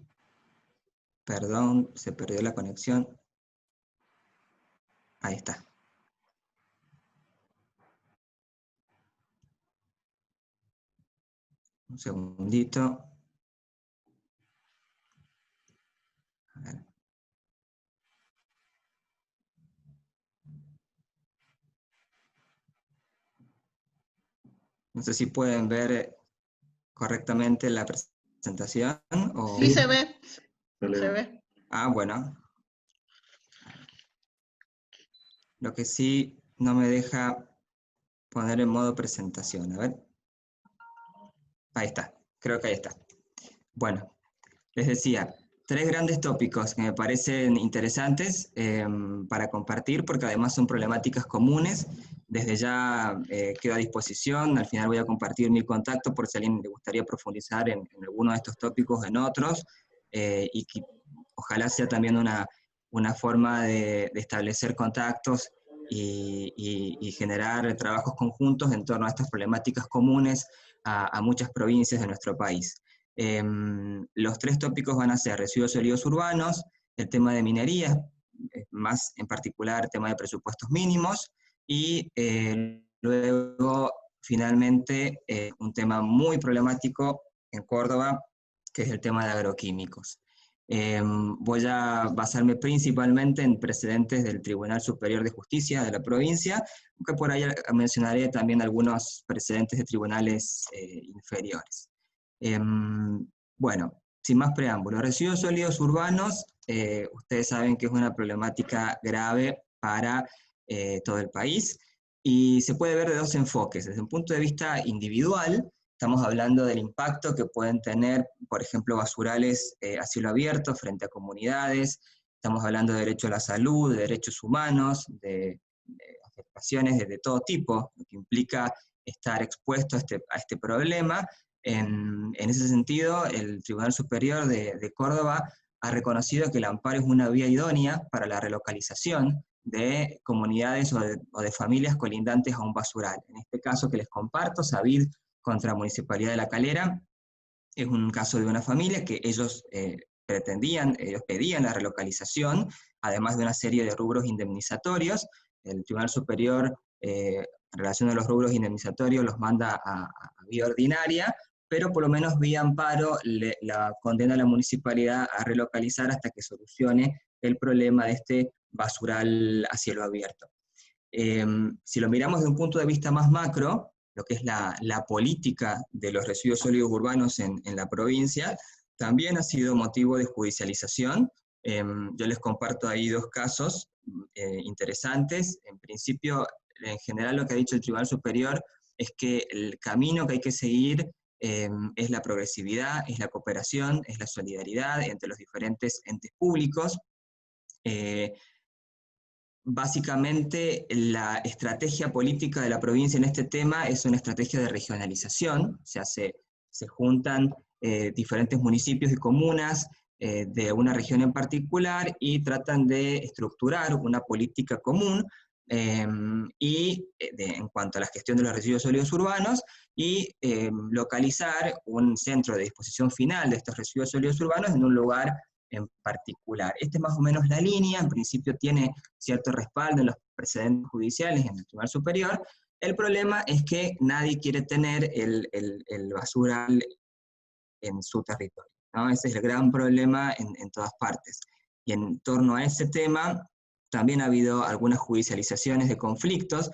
perdón, se perdió la conexión. Ahí está. Un segundito. A ver. No sé si pueden ver correctamente la presentación. ¿O? Sí, se ve. Se ve. Ah, bueno. Lo que sí no me deja poner en modo presentación. A ver. Ahí está. Creo que ahí está. Bueno, les decía, 3 grandes tópicos que me parecen interesantes para compartir, porque además son problemáticas comunes. Desde ya quedo a disposición, al final voy a compartir mi contacto por si a alguien le gustaría profundizar en alguno de estos tópicos o en otros, y que ojalá sea también una forma de establecer contactos y generar trabajos conjuntos en torno a estas problemáticas comunes a muchas provincias de nuestro país. Los 3 tópicos van a ser residuos sólidos urbanos, el tema de minería, más en particular tema de presupuestos mínimos, y luego finalmente un tema muy problemático en Córdoba, que es el tema de agroquímicos. Voy a basarme principalmente en precedentes del Tribunal Superior de Justicia de la provincia, aunque por ahí mencionaré también algunos precedentes de tribunales inferiores. Bueno, sin más preámbulos, residuos sólidos urbanos, ustedes saben que es una problemática grave para todo el país, y se puede ver de dos enfoques. Desde un punto de vista individual, estamos hablando del impacto que pueden tener, por ejemplo, basurales a cielo abierto frente a comunidades, estamos hablando de derecho a la salud, de derechos humanos, de afectaciones de todo tipo, lo que implica estar expuesto a este problema. En ese sentido, el Tribunal Superior de Córdoba ha reconocido que el amparo es una vía idónea para la relocalización de comunidades o de familias colindantes a un basural. En este caso que les comparto, Savid contra Municipalidad de La Calera, es un caso de una familia que ellos pedían la relocalización, además de una serie de rubros indemnizatorios. El Tribunal Superior, en relación a los rubros indemnizatorios, los manda a vía ordinaria, pero por lo menos vía amparo la condena a la municipalidad a relocalizar hasta que solucione el problema de este basural a cielo abierto. Si lo miramos de un punto de vista más macro, lo que es la política de los residuos sólidos urbanos en la provincia, también ha sido motivo de judicialización. Yo les comparto ahí dos casos interesantes. En principio, en general lo que ha dicho el Tribunal Superior es que el camino que hay que seguir es la progresividad, es la cooperación, es la solidaridad entre los diferentes entes públicos. Básicamente, la estrategia política de la provincia en este tema es una estrategia de regionalización, o sea, se juntan diferentes municipios y comunas de una región en particular y tratan de estructurar una política común en cuanto a la gestión de los residuos sólidos urbanos y localizar un centro de disposición final de estos residuos sólidos urbanos en un lugar en particular. Esta es más o menos la línea, en principio tiene cierto respaldo en los precedentes judiciales en el Tribunal Superior. El problema es que nadie quiere tener el basural en su territorio, ¿no? Ese es el gran problema en todas partes. Y en torno a ese tema, también ha habido algunas judicializaciones de conflictos.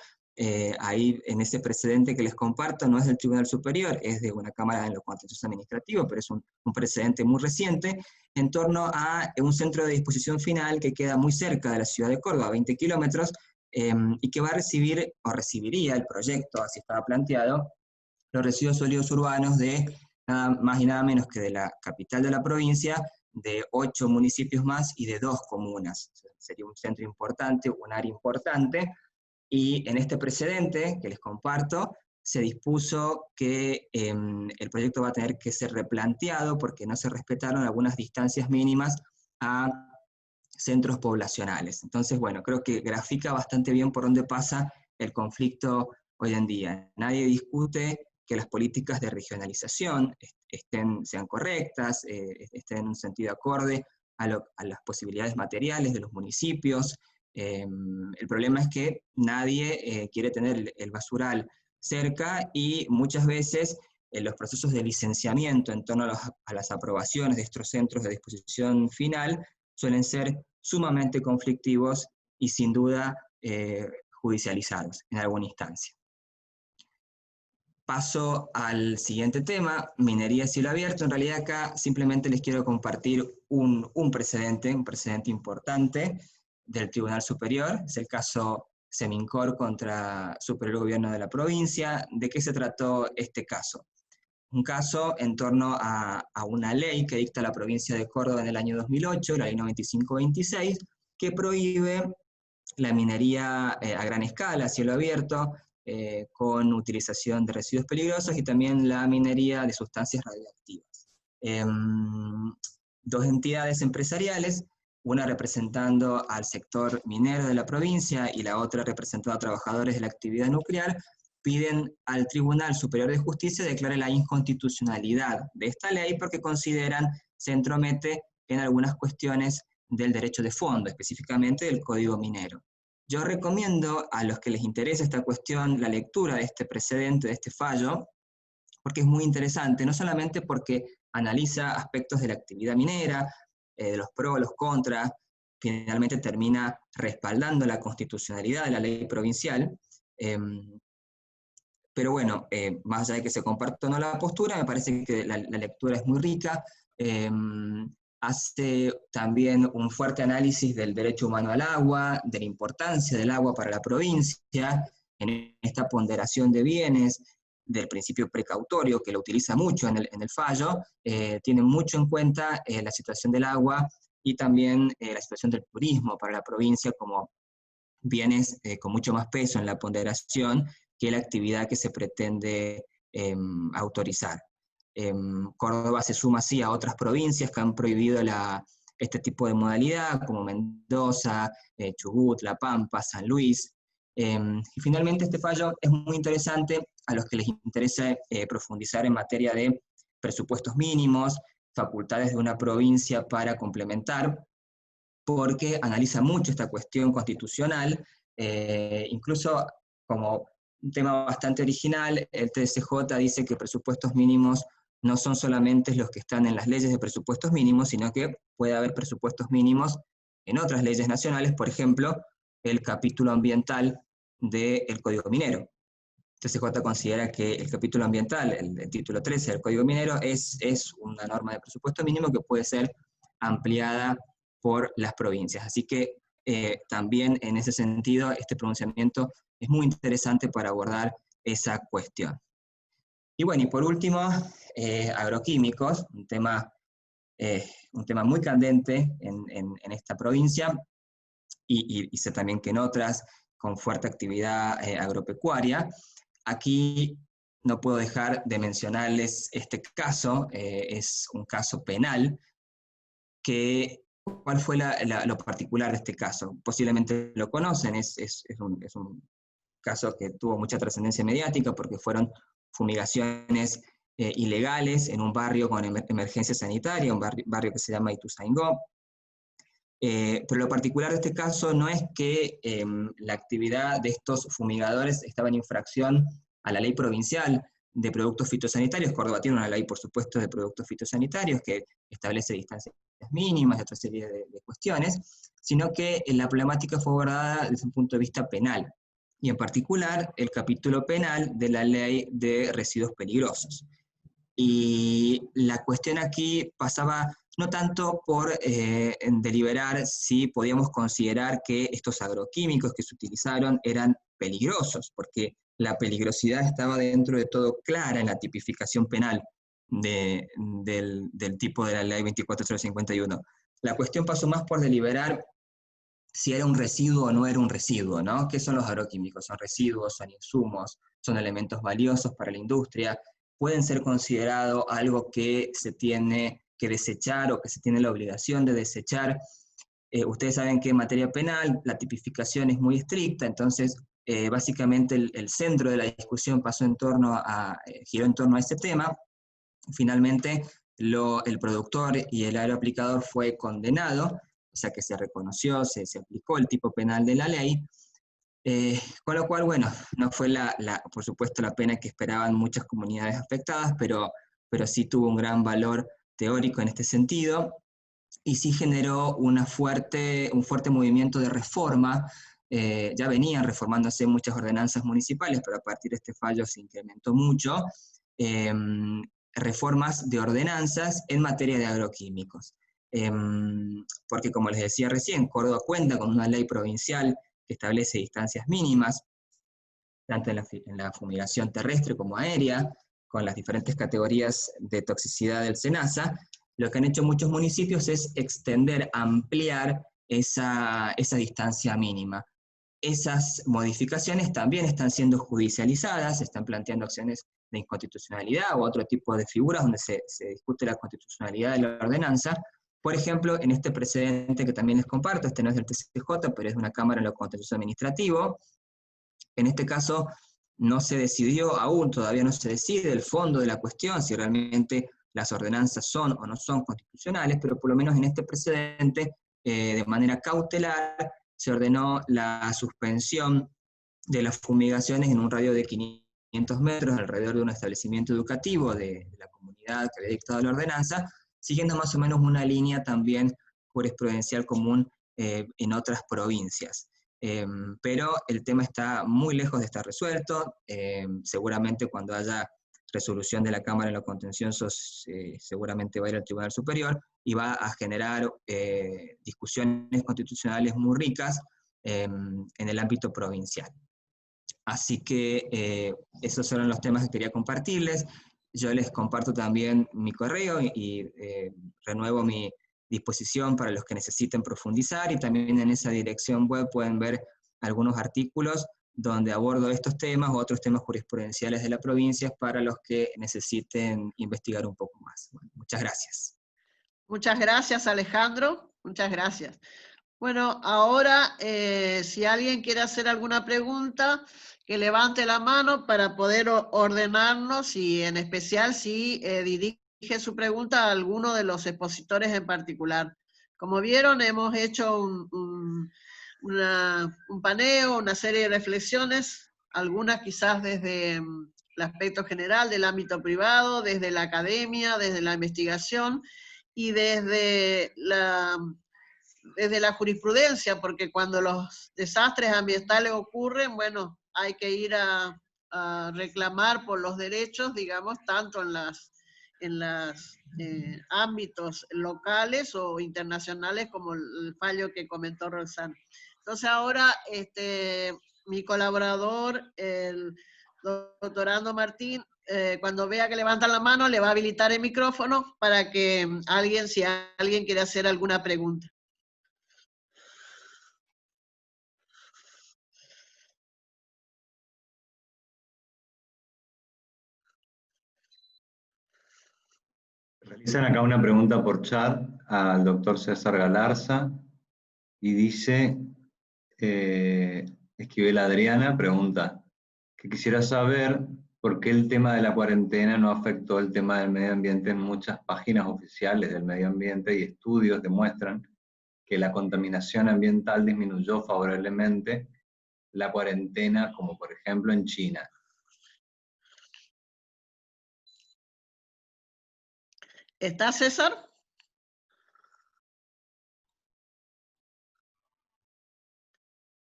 Ahí en ese precedente que les comparto no es del Tribunal Superior, es de una Cámara de lo Contencioso Administrativo, pero es un precedente muy reciente, en torno a un centro de disposición final que queda muy cerca de la ciudad de Córdoba, 20 kilómetros, y que va a recibir, o recibiría el proyecto, así estaba planteado, los residuos sólidos urbanos de nada más y nada menos que de la capital de la provincia, de 8 municipios más y de 2 comunas. Sería un centro importante, un área importante. Y en este precedente que les comparto, se dispuso que el proyecto va a tener que ser replanteado porque no se respetaron algunas distancias mínimas a centros poblacionales. Entonces, bueno, creo que grafica bastante bien por dónde pasa el conflicto hoy en día. Nadie discute que las políticas de regionalización sean correctas, estén en un sentido acorde a las posibilidades materiales de los municipios. El problema es que nadie quiere tener el basural cerca y muchas veces los procesos de licenciamiento en torno a las aprobaciones de estos centros de disposición final suelen ser sumamente conflictivos y sin duda judicializados en alguna instancia. Paso al siguiente tema, minería a cielo abierto. En realidad acá simplemente les quiero compartir un precedente importante del Tribunal Superior, es el caso Semincor contra Superior Gobierno de la provincia. ¿De qué se trató este caso? Un caso en torno a una ley que dicta la provincia de Córdoba en el año 2008, la ley 9526, que prohíbe la minería a gran escala, a cielo abierto, con utilización de residuos peligrosos y también la minería de sustancias radioactivas. Dos entidades empresariales, una representando al sector minero de la provincia y la otra representando a trabajadores de la actividad nuclear, piden al Tribunal Superior de Justicia declare la inconstitucionalidad de esta ley porque consideran se entromete en algunas cuestiones del derecho de fondo, específicamente del Código Minero. Yo recomiendo a los que les interesa esta cuestión la lectura de este precedente, de este fallo, porque es muy interesante, no solamente porque analiza aspectos de la actividad minera, de los pros, los contras, finalmente termina respaldando la constitucionalidad de la ley provincial, pero bueno, más allá de que se comparta o no la postura, me parece que la lectura es muy rica, hace también un fuerte análisis del derecho humano al agua, de la importancia del agua para la provincia, en esta ponderación de bienes, del principio precautorio, que lo utiliza mucho en el fallo, tiene mucho en cuenta la situación del agua y también la situación del turismo para la provincia como bienes con mucho más peso en la ponderación que la actividad que se pretende autorizar. Córdoba se suma así a otras provincias que han prohibido este tipo de modalidad, como Mendoza, Chubut, La Pampa, San Luis. Y finalmente este fallo es muy interesante a los que les interesa profundizar en materia de presupuestos mínimos, facultades de una provincia para complementar, porque analiza mucho esta cuestión constitucional, incluso como un tema bastante original, el TSJ dice que presupuestos mínimos no son solamente los que están en las leyes de presupuestos mínimos, sino que puede haber presupuestos mínimos en otras leyes nacionales, por ejemplo, el capítulo ambiental del Código Minero. TSJ considera que el capítulo ambiental, el título 13 del Código Minero, es una norma de presupuesto mínimo que puede ser ampliada por las provincias. Así que también en ese sentido este pronunciamiento es muy interesante para abordar esa cuestión. Y bueno, y por último, agroquímicos, un tema muy candente en esta provincia, y sé también que en otras con fuerte actividad agropecuaria. Aquí no puedo dejar de mencionarles este caso, es un caso penal, ¿cuál fue lo particular de este caso? Posiblemente lo conocen, es un caso que tuvo mucha trascendencia mediática porque fueron fumigaciones ilegales en un barrio con emergencia sanitaria, un barrio que se llama Ituzaingó. Pero lo particular de este caso no es que la actividad de estos fumigadores estaba en infracción a la ley provincial de productos fitosanitarios. Córdoba tiene una ley, por supuesto, de productos fitosanitarios que establece distancias mínimas y otra serie de cuestiones, sino que la problemática fue abordada desde un punto de vista penal, y en particular el capítulo penal de la ley de residuos peligrosos. Y la cuestión aquí pasaba no tanto por deliberar si podíamos considerar que estos agroquímicos que se utilizaron eran peligrosos, porque la peligrosidad estaba dentro de todo clara en la tipificación penal del tipo de la ley 24051. La cuestión pasó más por deliberar si era un residuo o no era un residuo, ¿no? ¿Qué son los agroquímicos? ¿Son residuos, son insumos, son elementos valiosos para la industria? ¿Pueden ser considerados algo que se tiene que desechar o que se tiene la obligación de desechar? Ustedes saben que en materia penal la tipificación es muy estricta, entonces básicamente el centro de la discusión giró en torno a ese tema. Finalmente el productor y el aeroaplicador fue condenado, o sea que se reconoció, se aplicó el tipo penal de la ley, con lo cual, bueno, no fue por supuesto la pena que esperaban muchas comunidades afectadas, pero sí tuvo un gran valor teórico en este sentido, y sí generó un fuerte movimiento de reforma. Ya venían reformándose muchas ordenanzas municipales, pero a partir de este fallo se incrementó mucho, reformas de ordenanzas en materia de agroquímicos. Porque como les decía recién, Córdoba cuenta con una ley provincial que establece distancias mínimas, tanto en la fumigación terrestre como aérea, con las diferentes categorías de toxicidad del SENASA. Lo que han hecho muchos municipios es extender, ampliar esa distancia mínima. Esas modificaciones también están siendo judicializadas, se están planteando acciones de inconstitucionalidad u otro tipo de figuras donde se discute la constitucionalidad de la ordenanza. Por ejemplo, en este precedente que también les comparto, este no es del TCJ, pero es de una Cámara en lo contencioso administrativo. En este caso no se decidió aún, todavía no se decide el fondo de la cuestión, si realmente las ordenanzas son o no son constitucionales, pero por lo menos en este precedente de manera cautelar, se ordenó la suspensión de las fumigaciones en un radio de 500 metros alrededor de un establecimiento educativo de la comunidad que había dictado la ordenanza, siguiendo más o menos una línea también jurisprudencial común en otras provincias. Pero el tema está muy lejos de estar resuelto. Seguramente cuando haya resolución de la Cámara en los contenciosos, seguramente va a ir al Tribunal Superior y va a generar discusiones constitucionales muy ricas en el ámbito provincial. Así que esos fueron los temas que quería compartirles. Yo les comparto también mi correo y renuevo mi disposición para los que necesiten profundizar, y también en esa dirección web pueden ver algunos artículos donde abordo estos temas u otros temas jurisprudenciales de la provincia para los que necesiten investigar un poco más. Bueno, muchas gracias. Muchas gracias, Alejandro. Muchas gracias. Bueno, ahora si alguien quiere hacer alguna pregunta, que levante la mano para poder ordenarnos, y en especial si dirige su pregunta a alguno de los expositores en particular. Como vieron, hemos hecho un paneo, una serie de reflexiones, algunas quizás desde el aspecto general del ámbito privado, desde la academia, desde la investigación y desde la jurisprudencia, porque cuando los desastres ambientales ocurren, bueno, hay que ir a reclamar por los derechos, digamos, tanto en los ámbitos locales o internacionales, como el fallo que comentó Roxana. Entonces ahora mi colaborador, el doctorando Martín, cuando vea que levantan la mano, le va a habilitar el micrófono para que si alguien quiere hacer alguna pregunta. Realizan acá una pregunta por chat al doctor César Galarza y dice, Esquivel Adriana pregunta, que quisiera saber por qué el tema de la cuarentena no afectó el tema del medio ambiente en muchas páginas oficiales del medio ambiente, y estudios demuestran que la contaminación ambiental disminuyó favorablemente la cuarentena, como por ejemplo en China. ¿Está César?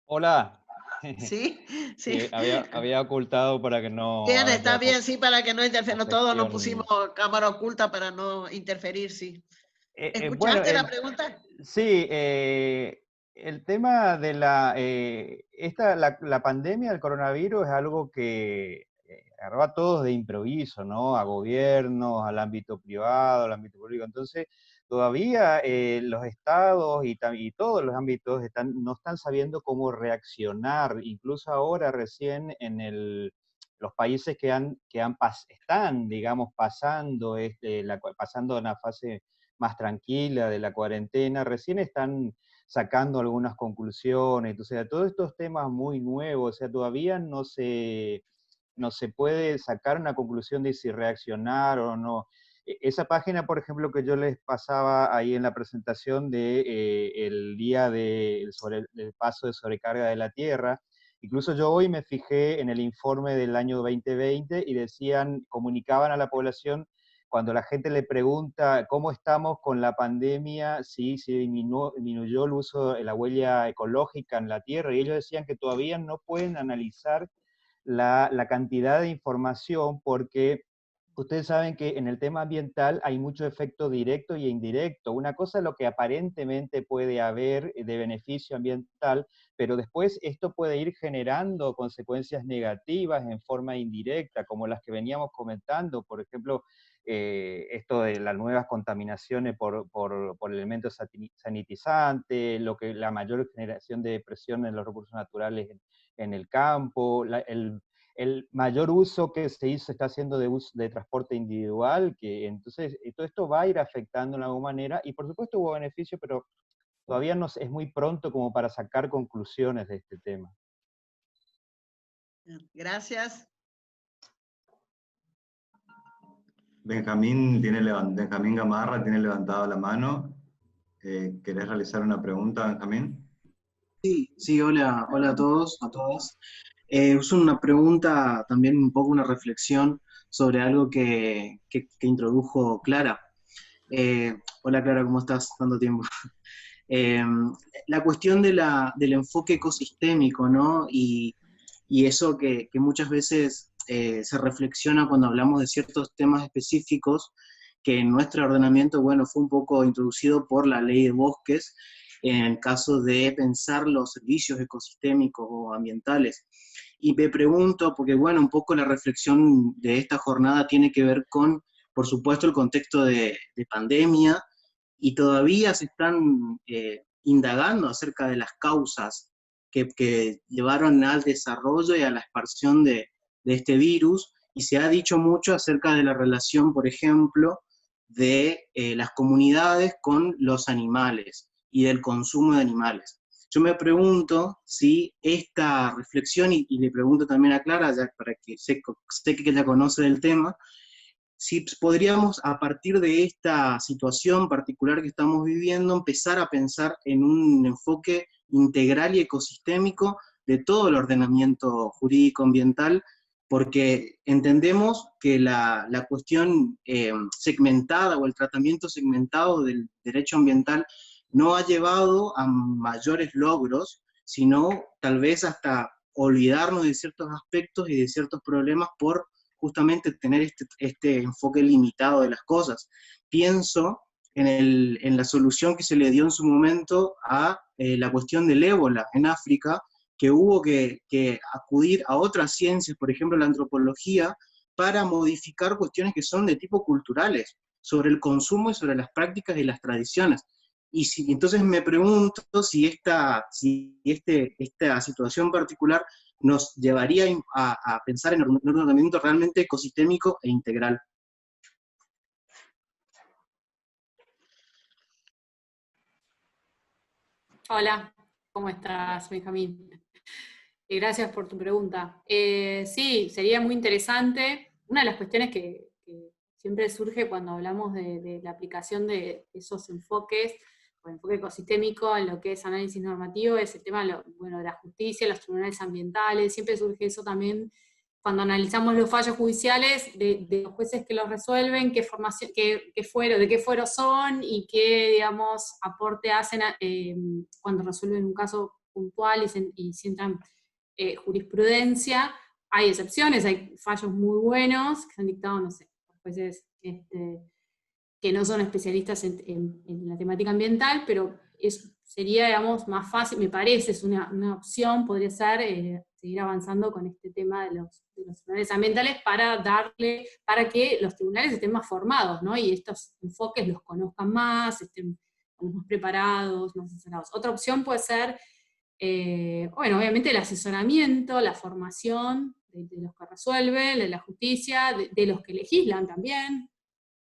Hola. Sí, sí. Había ocultado para que no Bien, está haya bien, sí, para que no interfiera. Todos nos pusimos afección. cámara oculta para no interferir, sí. Bueno, ¿Escuchaste la pregunta? sí, el tema de la pandemia del coronavirus es algo que agarró a todos de improviso, ¿no? A gobiernos, al ámbito privado, al ámbito público. Entonces, todavía los estados y todos los ámbitos no están sabiendo cómo reaccionar. Incluso ahora recién los países que están, digamos, pasando una fase más tranquila de la cuarentena, recién están sacando algunas conclusiones. Entonces, todos estos temas muy nuevos, o sea, todavía no se puede sacar una conclusión de si reaccionar o no. Esa página, por ejemplo, que yo les pasaba ahí en la presentación el día sobre el paso de sobrecarga de la Tierra, incluso yo hoy me fijé en el informe del año 2020 y comunicaban a la población, cuando la gente le pregunta cómo estamos con la pandemia, si disminuyó el uso de la huella ecológica en la Tierra, y ellos decían que todavía no pueden analizar la cantidad de información, porque ustedes saben que en el tema ambiental hay mucho efecto directo e indirecto. Una cosa es lo que aparentemente puede haber de beneficio ambiental, pero después esto puede ir generando consecuencias negativas en forma indirecta, como las que veníamos comentando, por ejemplo, esto de las nuevas contaminaciones por elementos sanitizantes, la mayor generación de presión en los recursos naturales en el campo, el mayor uso que se está haciendo de transporte individual, que entonces todo esto va a ir afectando de alguna manera, y por supuesto hubo beneficio, pero todavía es muy pronto como para sacar conclusiones de este tema. Gracias. Benjamín Gamarra tiene levantado la mano. ¿Querés realizar una pregunta, Benjamín? Sí, hola, hola a todos, a todas. Es una pregunta, también un poco una reflexión sobre algo que introdujo Clara. Hola Clara, ¿cómo estás? ¿Cuánto tiempo? Eh, la cuestión del enfoque ecosistémico, ¿no? Y eso que muchas veces se reflexiona cuando hablamos de ciertos temas específicos, que en nuestro ordenamiento, bueno, fue un poco introducido por la ley de bosques, en el caso de pensar los servicios ecosistémicos o ambientales. Y me pregunto, porque bueno, un poco la reflexión de esta jornada tiene que ver con, por supuesto, el contexto de pandemia, y todavía se están indagando acerca de las causas que llevaron al desarrollo y a la expansión de este virus, y se ha dicho mucho acerca de la relación, por ejemplo, de las comunidades con los animales y del consumo de animales. Yo me pregunto si esta reflexión, y le pregunto también a Clara, ya para que sé que ella conoce del tema, si podríamos, a partir de esta situación particular que estamos viviendo, empezar a pensar en un enfoque integral y ecosistémico de todo el ordenamiento jurídico ambiental, porque entendemos que la cuestión segmentada o el tratamiento segmentado del derecho ambiental no ha llevado a mayores logros, sino tal vez hasta olvidarnos de ciertos aspectos y de ciertos problemas por justamente tener este enfoque limitado de las cosas. Pienso en la solución que se le dio en su momento a la cuestión del ébola en África, que hubo que acudir a otras ciencias, por ejemplo la antropología, para modificar cuestiones que son de tipo culturales, sobre el consumo y sobre las prácticas y las tradiciones. Y entonces me pregunto si esta situación particular nos llevaría a pensar en un ordenamiento realmente ecosistémico e integral. Hola, ¿cómo estás, Benjamín? Gracias por tu pregunta. Sí, sería muy interesante. Una de las cuestiones que siempre surge cuando hablamos de la aplicación de esos enfoques, o enfoque ecosistémico en lo que es análisis normativo, es el tema de la justicia, los tribunales ambientales. Siempre surge eso también cuando analizamos los fallos judiciales de los jueces que los resuelven, qué formación, de qué fueros son y qué, digamos, aporte hacen cuando resuelven un caso puntual y sientan jurisprudencia. Hay excepciones, hay fallos muy buenos que se han dictado, no sé, por jueces que no son especialistas en la temática ambiental, pero sería, digamos, más fácil, me parece, es una opción, podría ser seguir avanzando con este tema de los tribunales ambientales para que los tribunales estén más formados, ¿no? Y estos enfoques los conozcan más, estén más preparados, más asesorados. Otra opción puede ser, bueno, obviamente el asesoramiento, la formación de los que resuelven, de la justicia, de los que legislan también,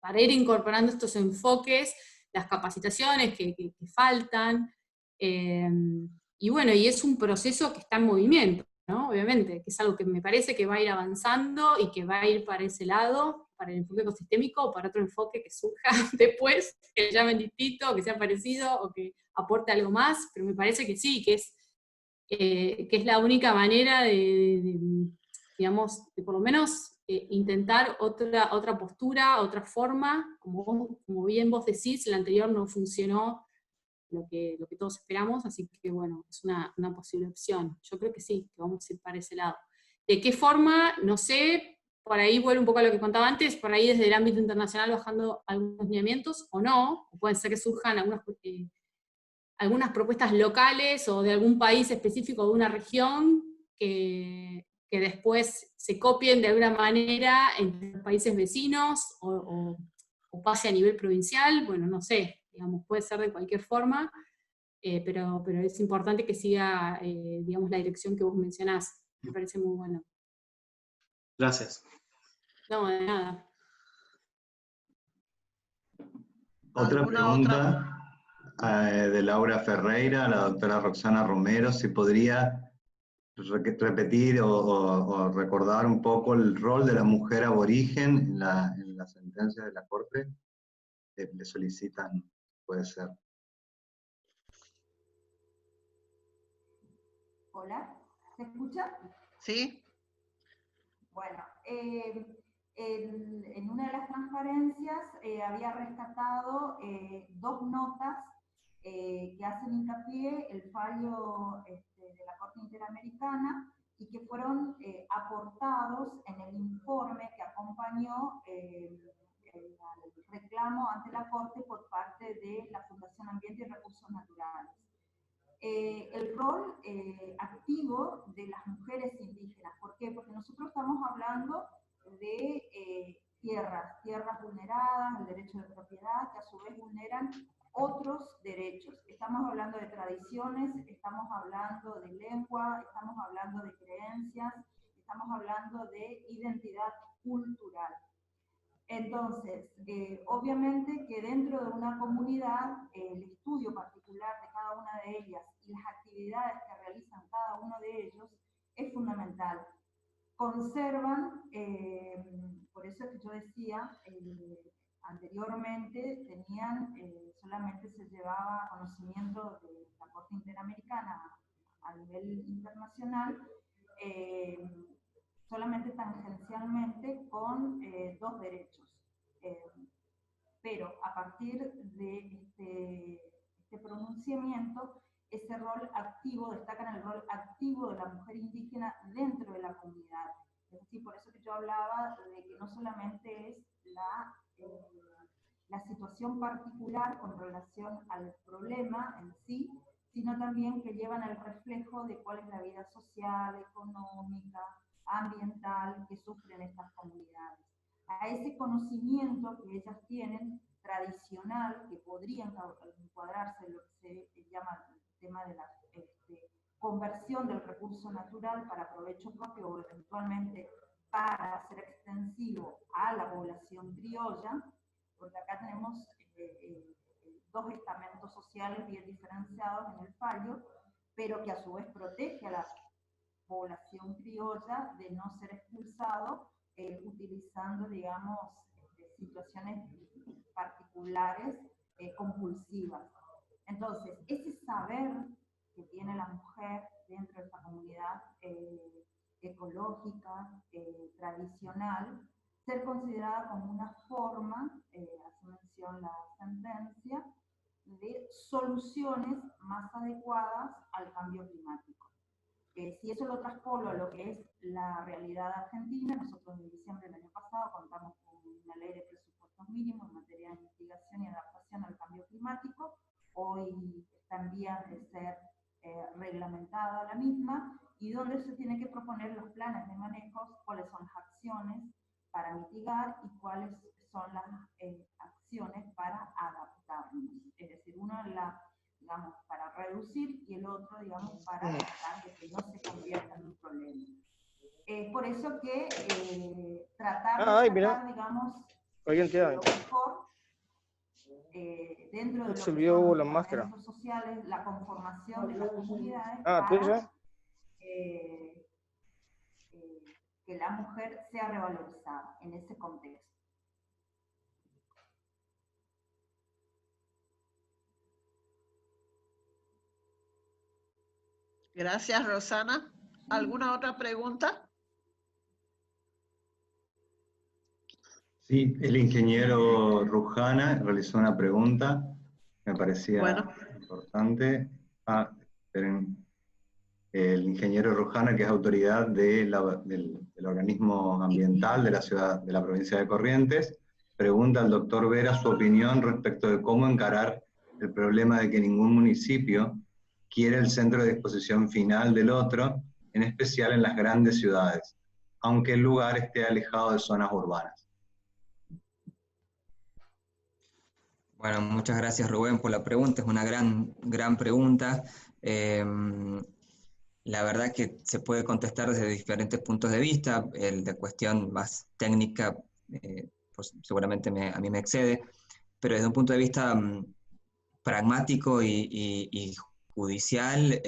para ir incorporando estos enfoques, las capacitaciones que faltan, y bueno, y es un proceso que está en movimiento, ¿no? Obviamente, que es algo que me parece que va a ir avanzando y que va a ir para ese lado, para el enfoque ecosistémico, o para otro enfoque que surja después, que le llamen distinto, o que sea parecido, o que aporte algo más, pero me parece que sí, que es la única manera digamos, de por lo menos intentar otra postura, otra forma, como bien vos decís, la anterior no funcionó lo que todos esperamos, así que bueno, es una posible opción. Yo creo que sí, que vamos a ir para ese lado. ¿De qué forma? No sé, por ahí vuelvo un poco a lo que contaba antes, por ahí desde el ámbito internacional bajando algunos lineamientos, o no, o pueden ser que surjan algunas propuestas locales o de algún país específico, de una región, que después se copien de alguna manera entre los países vecinos o pase a nivel provincial, bueno, no sé, digamos, puede ser de cualquier forma, pero es importante que siga, digamos, la dirección que vos mencionás. Me parece muy bueno. Gracias. No, de nada. Otra pregunta de Laura Ferreira, a la doctora Roxana Romero, si podría repetir o recordar un poco el rol de la mujer aborigen en la sentencia de la Corte. Le solicitan, puede ser. Hola, ¿se escucha? Sí. Bueno, en una de las transparencias había rescatado dos notas que hacen hincapié el fallo de la Corte Interamericana y que fueron aportados en el informe que acompañó el reclamo ante la Corte por parte de la Fundación Ambiente y Recursos Naturales. El rol activo de las mujeres indígenas. ¿Por qué? Porque nosotros estamos hablando de tierras vulneradas, el derecho de propiedad, que a su vez vulneran otros derechos. Estamos hablando de tradiciones, estamos hablando de lengua, estamos hablando de creencias, estamos hablando de identidad cultural. Entonces, obviamente que dentro de una comunidad, el estudio particular de cada una de ellas y las actividades que realizan cada uno de ellos es fundamental. Conservan, por eso es que yo decía, anteriormente tenían, solamente se llevaba conocimiento de la Corte Interamericana a nivel internacional, solamente tangencialmente con dos derechos. Pero a partir de este pronunciamiento, ese rol activo, destacan el rol activo de la mujer indígena dentro de la comunidad. Es decir, por eso que yo hablaba de que no solamente es la situación particular con relación al problema en sí, sino también que llevan el reflejo de cuál es la vida social, económica, ambiental que sufren estas comunidades. A ese conocimiento que ellas tienen, tradicional, que podría encuadrarse en lo que se llama el tema de la conversión del recurso natural para provecho propio o eventualmente para ser extensivo a la población criolla, porque acá tenemos dos estamentos sociales bien diferenciados en el fallo, pero que a su vez protege a la población criolla de no ser expulsado utilizando, digamos, situaciones particulares compulsivas. Entonces, ese saber que tiene la mujer dentro de esta comunidad ecológica, tradicional, ser considerada como una forma, hace mención la sentencia, de soluciones más adecuadas al cambio climático. Si eso lo traspolo a lo que es la realidad argentina, nosotros en diciembre del año pasado contamos con una ley de presupuestos mínimos en materia de mitigación y adaptación al cambio climático. Hoy está en vías de ser reglamentada la misma, y donde se tiene que proponer los planes de manejo, cuáles son las acciones para mitigar y cuáles son las acciones para adaptarnos. Es decir, uno digamos, para reducir y el otro, digamos, para tratar de que no se convierta en un problema. Por eso que tratar de sacar, digamos, lo mejor dentro de lo que son los estamentos sociales, la conformación de las comunidades para que la mujer sea revalorizada en ese contexto. Gracias, Rosana. ¿Alguna otra pregunta? Sí, el ingeniero Rujana realizó una pregunta, me parecía importante. Esperen. El ingeniero Rujana, que es autoridad del organismo ambiental de la ciudad, de la provincia de Corrientes, pregunta al doctor Vera su opinión respecto de cómo encarar el problema de que ningún municipio quiere el centro de disposición final del otro, en especial en las grandes ciudades, aunque el lugar esté alejado de zonas urbanas. Bueno, muchas gracias Rubén por la pregunta, es una gran pregunta. La verdad que se puede contestar desde diferentes puntos de vista, el de cuestión más técnica pues seguramente a mí me excede, pero desde un punto de vista pragmático y judicial,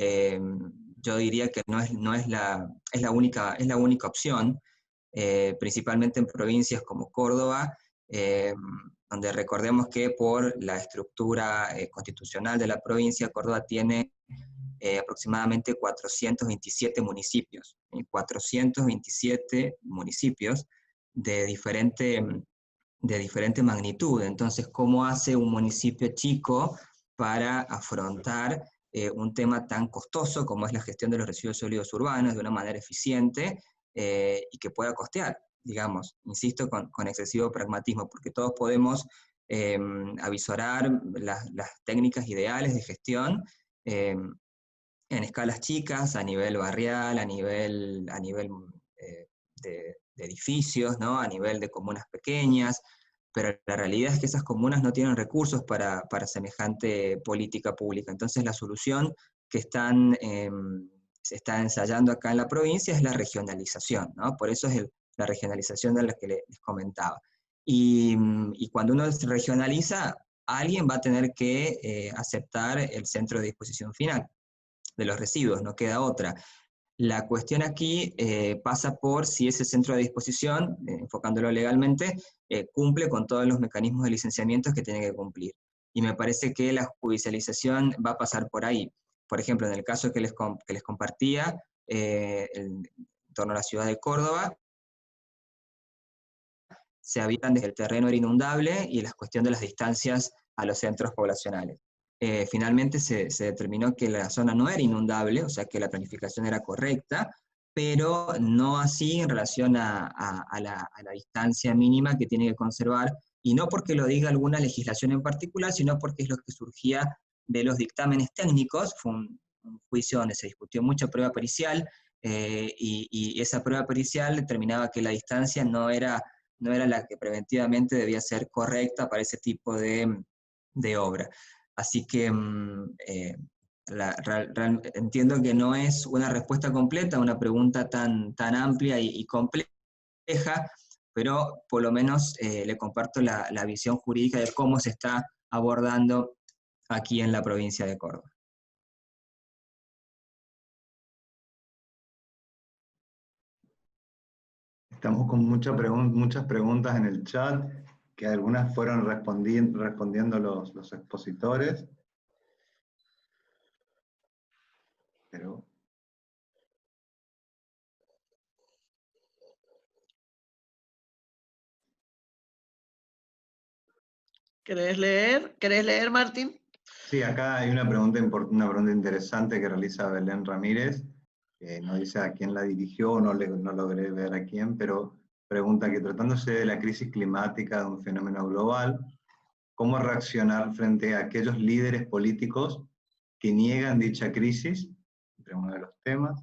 yo diría que es la única opción, principalmente en provincias como Córdoba, donde recordemos que por la estructura constitucional de la provincia, Córdoba tiene aproximadamente 427 municipios, 427 municipios de diferente magnitud. Entonces, ¿cómo hace un municipio chico para afrontar un tema tan costoso como es la gestión de los residuos sólidos urbanos de una manera eficiente y que pueda costear, digamos, insisto, con excesivo pragmatismo, porque todos podemos avisorar las técnicas ideales de gestión en escalas chicas, a nivel barrial, a nivel de edificios, ¿no? A nivel de comunas pequeñas, pero la realidad es que esas comunas no tienen recursos para semejante política pública. Entonces la solución que se está ensayando acá en la provincia es la regionalización, ¿no? Por eso es la regionalización de la que les comentaba. Y cuando uno se regionaliza, alguien va a tener que aceptar el centro de disposición final de los residuos, no queda otra. La cuestión aquí pasa por si ese centro de disposición, enfocándolo legalmente, cumple con todos los mecanismos de licenciamiento que tiene que cumplir. Y me parece que la judicialización va a pasar por ahí. Por ejemplo, en el caso que les compartía, en torno a la ciudad de Córdoba, se habitan desde el terreno era inundable y la cuestión de las distancias a los centros poblacionales. Finalmente se determinó que la zona no era inundable, o sea que la planificación era correcta, pero no así en relación a la distancia mínima que tiene que conservar, y no porque lo diga alguna legislación en particular, sino porque es lo que surgía de los dictámenes técnicos. Fue un juicio donde se discutió mucha prueba pericial, y esa prueba pericial determinaba que la distancia no era la que preventivamente debía ser correcta para ese tipo de obra. Así que entiendo que no es una respuesta completa a una pregunta tan amplia y compleja, pero por lo menos le comparto la visión jurídica de cómo se está abordando aquí en la provincia de Córdoba. Estamos con muchas preguntas en el chat, que algunas fueron respondiendo los expositores. Pero... ¿Querés leer, Martín? Sí, acá hay una pregunta interesante que realiza Belén Ramírez. No dice a quién la dirigió, no logré ver a quién, pero pregunta que tratándose de la crisis climática, de un fenómeno global, ¿cómo reaccionar frente a aquellos líderes políticos que niegan dicha crisis? Entre uno de los temas.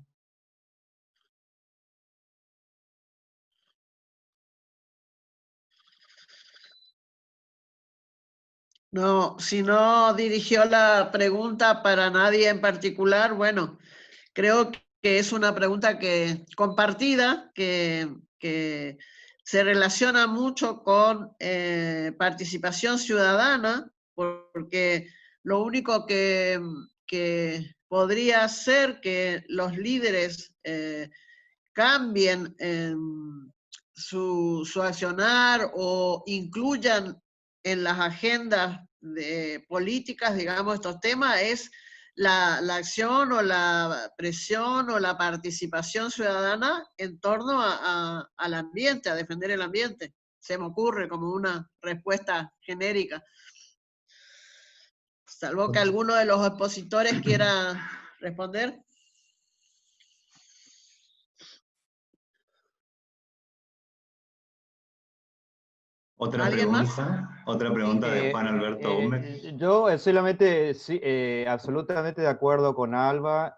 No, si no dirigió la pregunta para nadie en particular, bueno, creo que es una pregunta compartida, que se relaciona mucho con participación ciudadana, porque lo único que podría hacer que los líderes cambien su accionar o incluyan en las agendas políticas, digamos, estos temas, es la acción o la presión o la participación ciudadana en torno al ambiente, a defender el ambiente. Se me ocurre como una respuesta genérica. Salvo que alguno de los expositores quiera responder. Otra pregunta de Juan Alberto Gómez. Yo solamente, sí, absolutamente de acuerdo con Alba.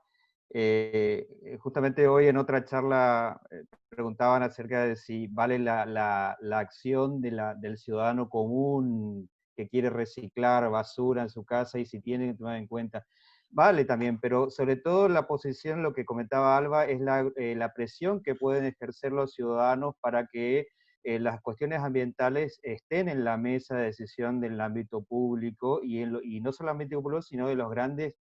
Justamente hoy en otra charla preguntaban acerca de si vale la acción del ciudadano común que quiere reciclar basura en su casa y si tiene que tomar en cuenta. Vale también, pero sobre todo la posición, lo que comentaba Alba, es la presión que pueden ejercer los ciudadanos para que las cuestiones ambientales estén en la mesa de decisión del ámbito público y no solo el ámbito público, sino de los grandes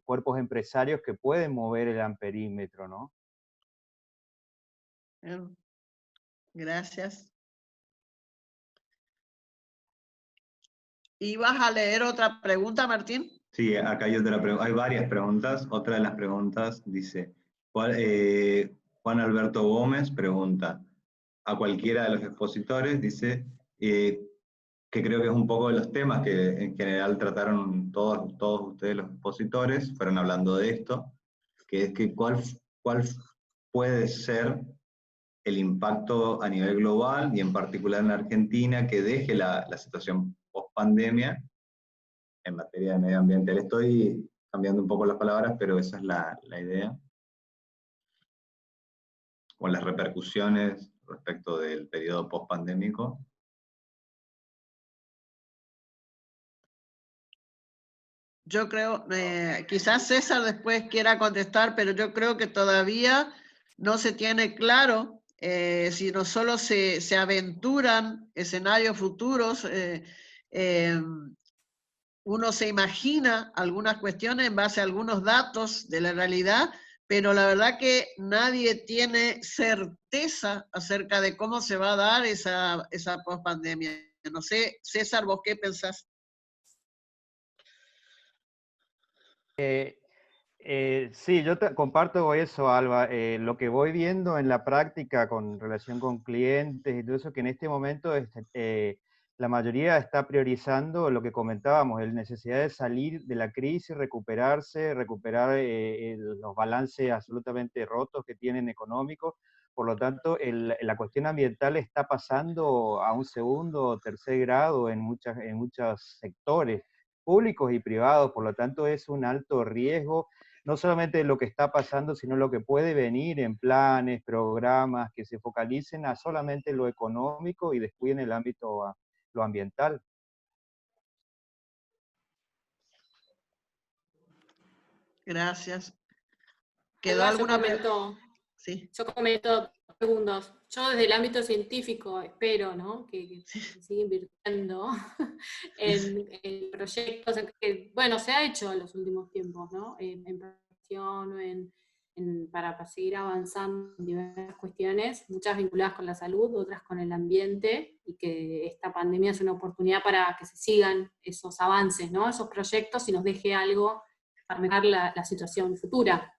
cuerpos empresarios que pueden mover el amperímetro, ¿no? Gracias. ¿Ibas a leer otra pregunta, Martín? Sí, acá hay hay varias preguntas. Otra de las preguntas dice, Juan Alberto Gómez pregunta a cualquiera de los expositores, dice, que creo que es un poco de los temas que en general trataron todos ustedes los expositores, fueron hablando de esto, que es que cuál puede ser el impacto a nivel global y en particular en Argentina que deje la situación post-pandemia en materia de medio ambiente. Le estoy cambiando un poco las palabras, pero esa es la idea. O las repercusiones respecto del periodo post-pandémico. Yo creo, quizás César después quiera contestar, pero yo creo que todavía no se tiene claro si no solo se aventuran escenarios futuros, uno se imagina algunas cuestiones en base a algunos datos de la realidad, pero la verdad que nadie tiene certeza acerca de cómo se va a dar esa pospandemia. No sé, César, ¿vos qué pensás? Sí, yo comparto eso, Alba. Lo que voy viendo en la práctica con relación con clientes y todo eso, que en este momento la mayoría está priorizando lo que comentábamos, la necesidad de salir de la crisis, recuperarse, recuperar los balances absolutamente rotos que tienen económicos. Por lo tanto, la cuestión ambiental está pasando a un segundo o tercer grado en muchos sectores públicos y privados. Por lo tanto, es un alto riesgo no solamente lo que está pasando, sino lo que puede venir en planes, programas que se focalicen a solamente lo económico y descuiden el ámbito a lo ambiental. Gracias. ¿Quedó Alba, alguna pregunta? Sí. Yo comento 2 segundos. Yo desde el ámbito científico espero, ¿no?, que se siga invirtiendo en proyectos que, bueno, se ha hecho en los últimos tiempos, ¿no? En prevención, para seguir avanzando en diversas cuestiones, muchas vinculadas con la salud, otras con el ambiente, y que esta pandemia es una oportunidad para que se sigan esos avances, ¿no? Esos proyectos y nos deje algo para mejorar la situación futura.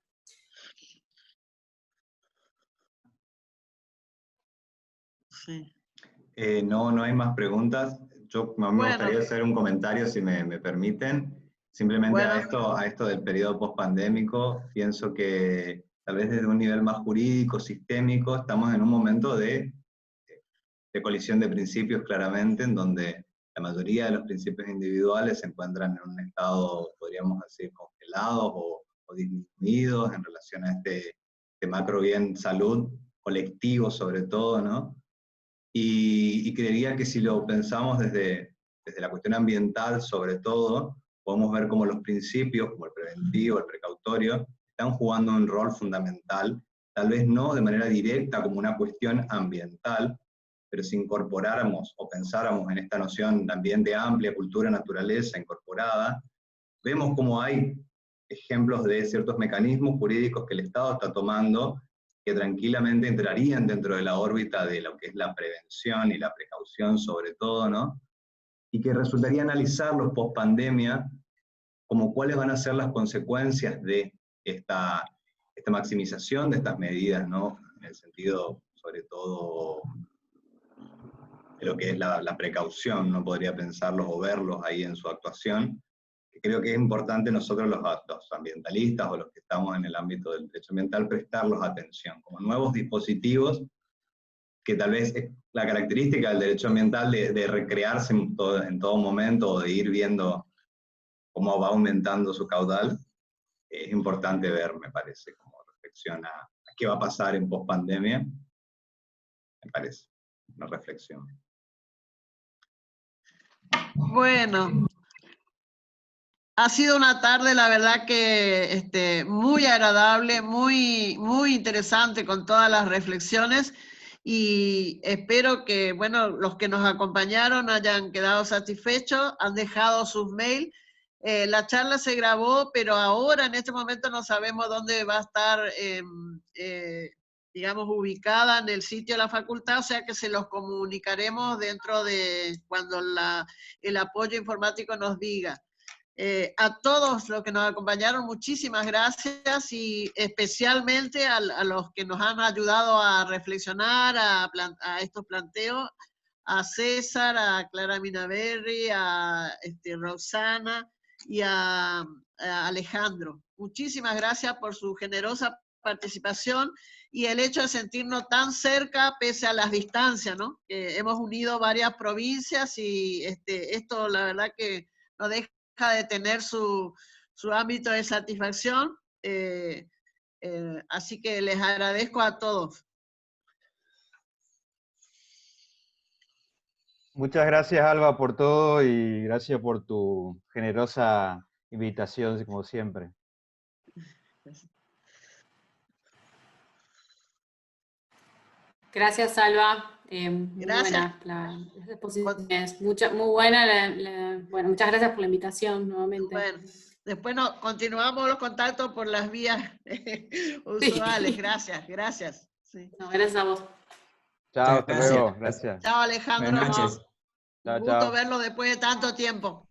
Sí. No hay más preguntas. A mí me gustaría hacer un comentario, si me permiten. Simplemente a esto del periodo post-pandémico, pienso que tal vez desde un nivel más jurídico, sistémico, estamos en un momento de colisión de principios claramente, en donde la mayoría de los principios individuales se encuentran en un estado, podríamos decir, congelados o disminuidos en relación a este macro bien salud colectivo sobre todo, ¿no? Y creería que si lo pensamos desde la cuestión ambiental sobre todo, podemos ver cómo los principios, como el preventivo, el precautorio, están jugando un rol fundamental, tal vez no de manera directa como una cuestión ambiental, pero si incorporáramos o pensáramos en esta noción de ambiente amplia, cultura, naturaleza incorporada, vemos cómo hay ejemplos de ciertos mecanismos jurídicos que el Estado está tomando que tranquilamente entrarían dentro de la órbita de lo que es la prevención y la precaución sobre todo, ¿no? Y que resultaría analizarlos post-pandemia como cuáles van a ser las consecuencias de esta maximización de estas medidas, ¿no? En el sentido, sobre todo, de lo que es la precaución, no podría pensarlos o verlos ahí en su actuación. Creo que es importante nosotros los ambientalistas o los que estamos en el ámbito del derecho ambiental prestarlos atención, como nuevos dispositivos que tal vez es la característica del derecho ambiental de recrearse en todo momento o de ir viendo cómo va aumentando su caudal. Es importante ver, me parece, como reflexión a qué va a pasar en pospandemia. Me parece una reflexión. Bueno, ha sido una tarde, la verdad que muy agradable, muy interesante con todas las reflexiones, y espero que, bueno, los que nos acompañaron hayan quedado satisfechos, han dejado sus mails. La charla se grabó, pero ahora en este momento no sabemos dónde va a estar, digamos, ubicada en el sitio de la facultad, o sea que se los comunicaremos dentro de cuando el apoyo informático nos diga. A todos los que nos acompañaron, muchísimas gracias, y especialmente a los que nos han ayudado a reflexionar, a estos planteos, a César, a Clara Minaberri, a Roxana y a Alejandro. Muchísimas gracias por su generosa participación y el hecho de sentirnos tan cerca pese a las distancias, ¿no? Hemos unido varias provincias y esto la verdad que nos deja de tener su ámbito de satisfacción. Así que les agradezco a todos. Muchas gracias, Alba, por todo y gracias por tu generosa invitación, como siempre. Gracias, Alba. Muy Gracias. buena las exposiciones. Muy buena. Bueno, muchas gracias por la invitación nuevamente. Bueno, después continuamos los contactos por las vías usuales. Sí. Gracias. Sí. No, gracias a vos. Chao, hasta luego. Gracias. Chao, Alejandro. Buenas noches. Un gusto verlo después de tanto tiempo.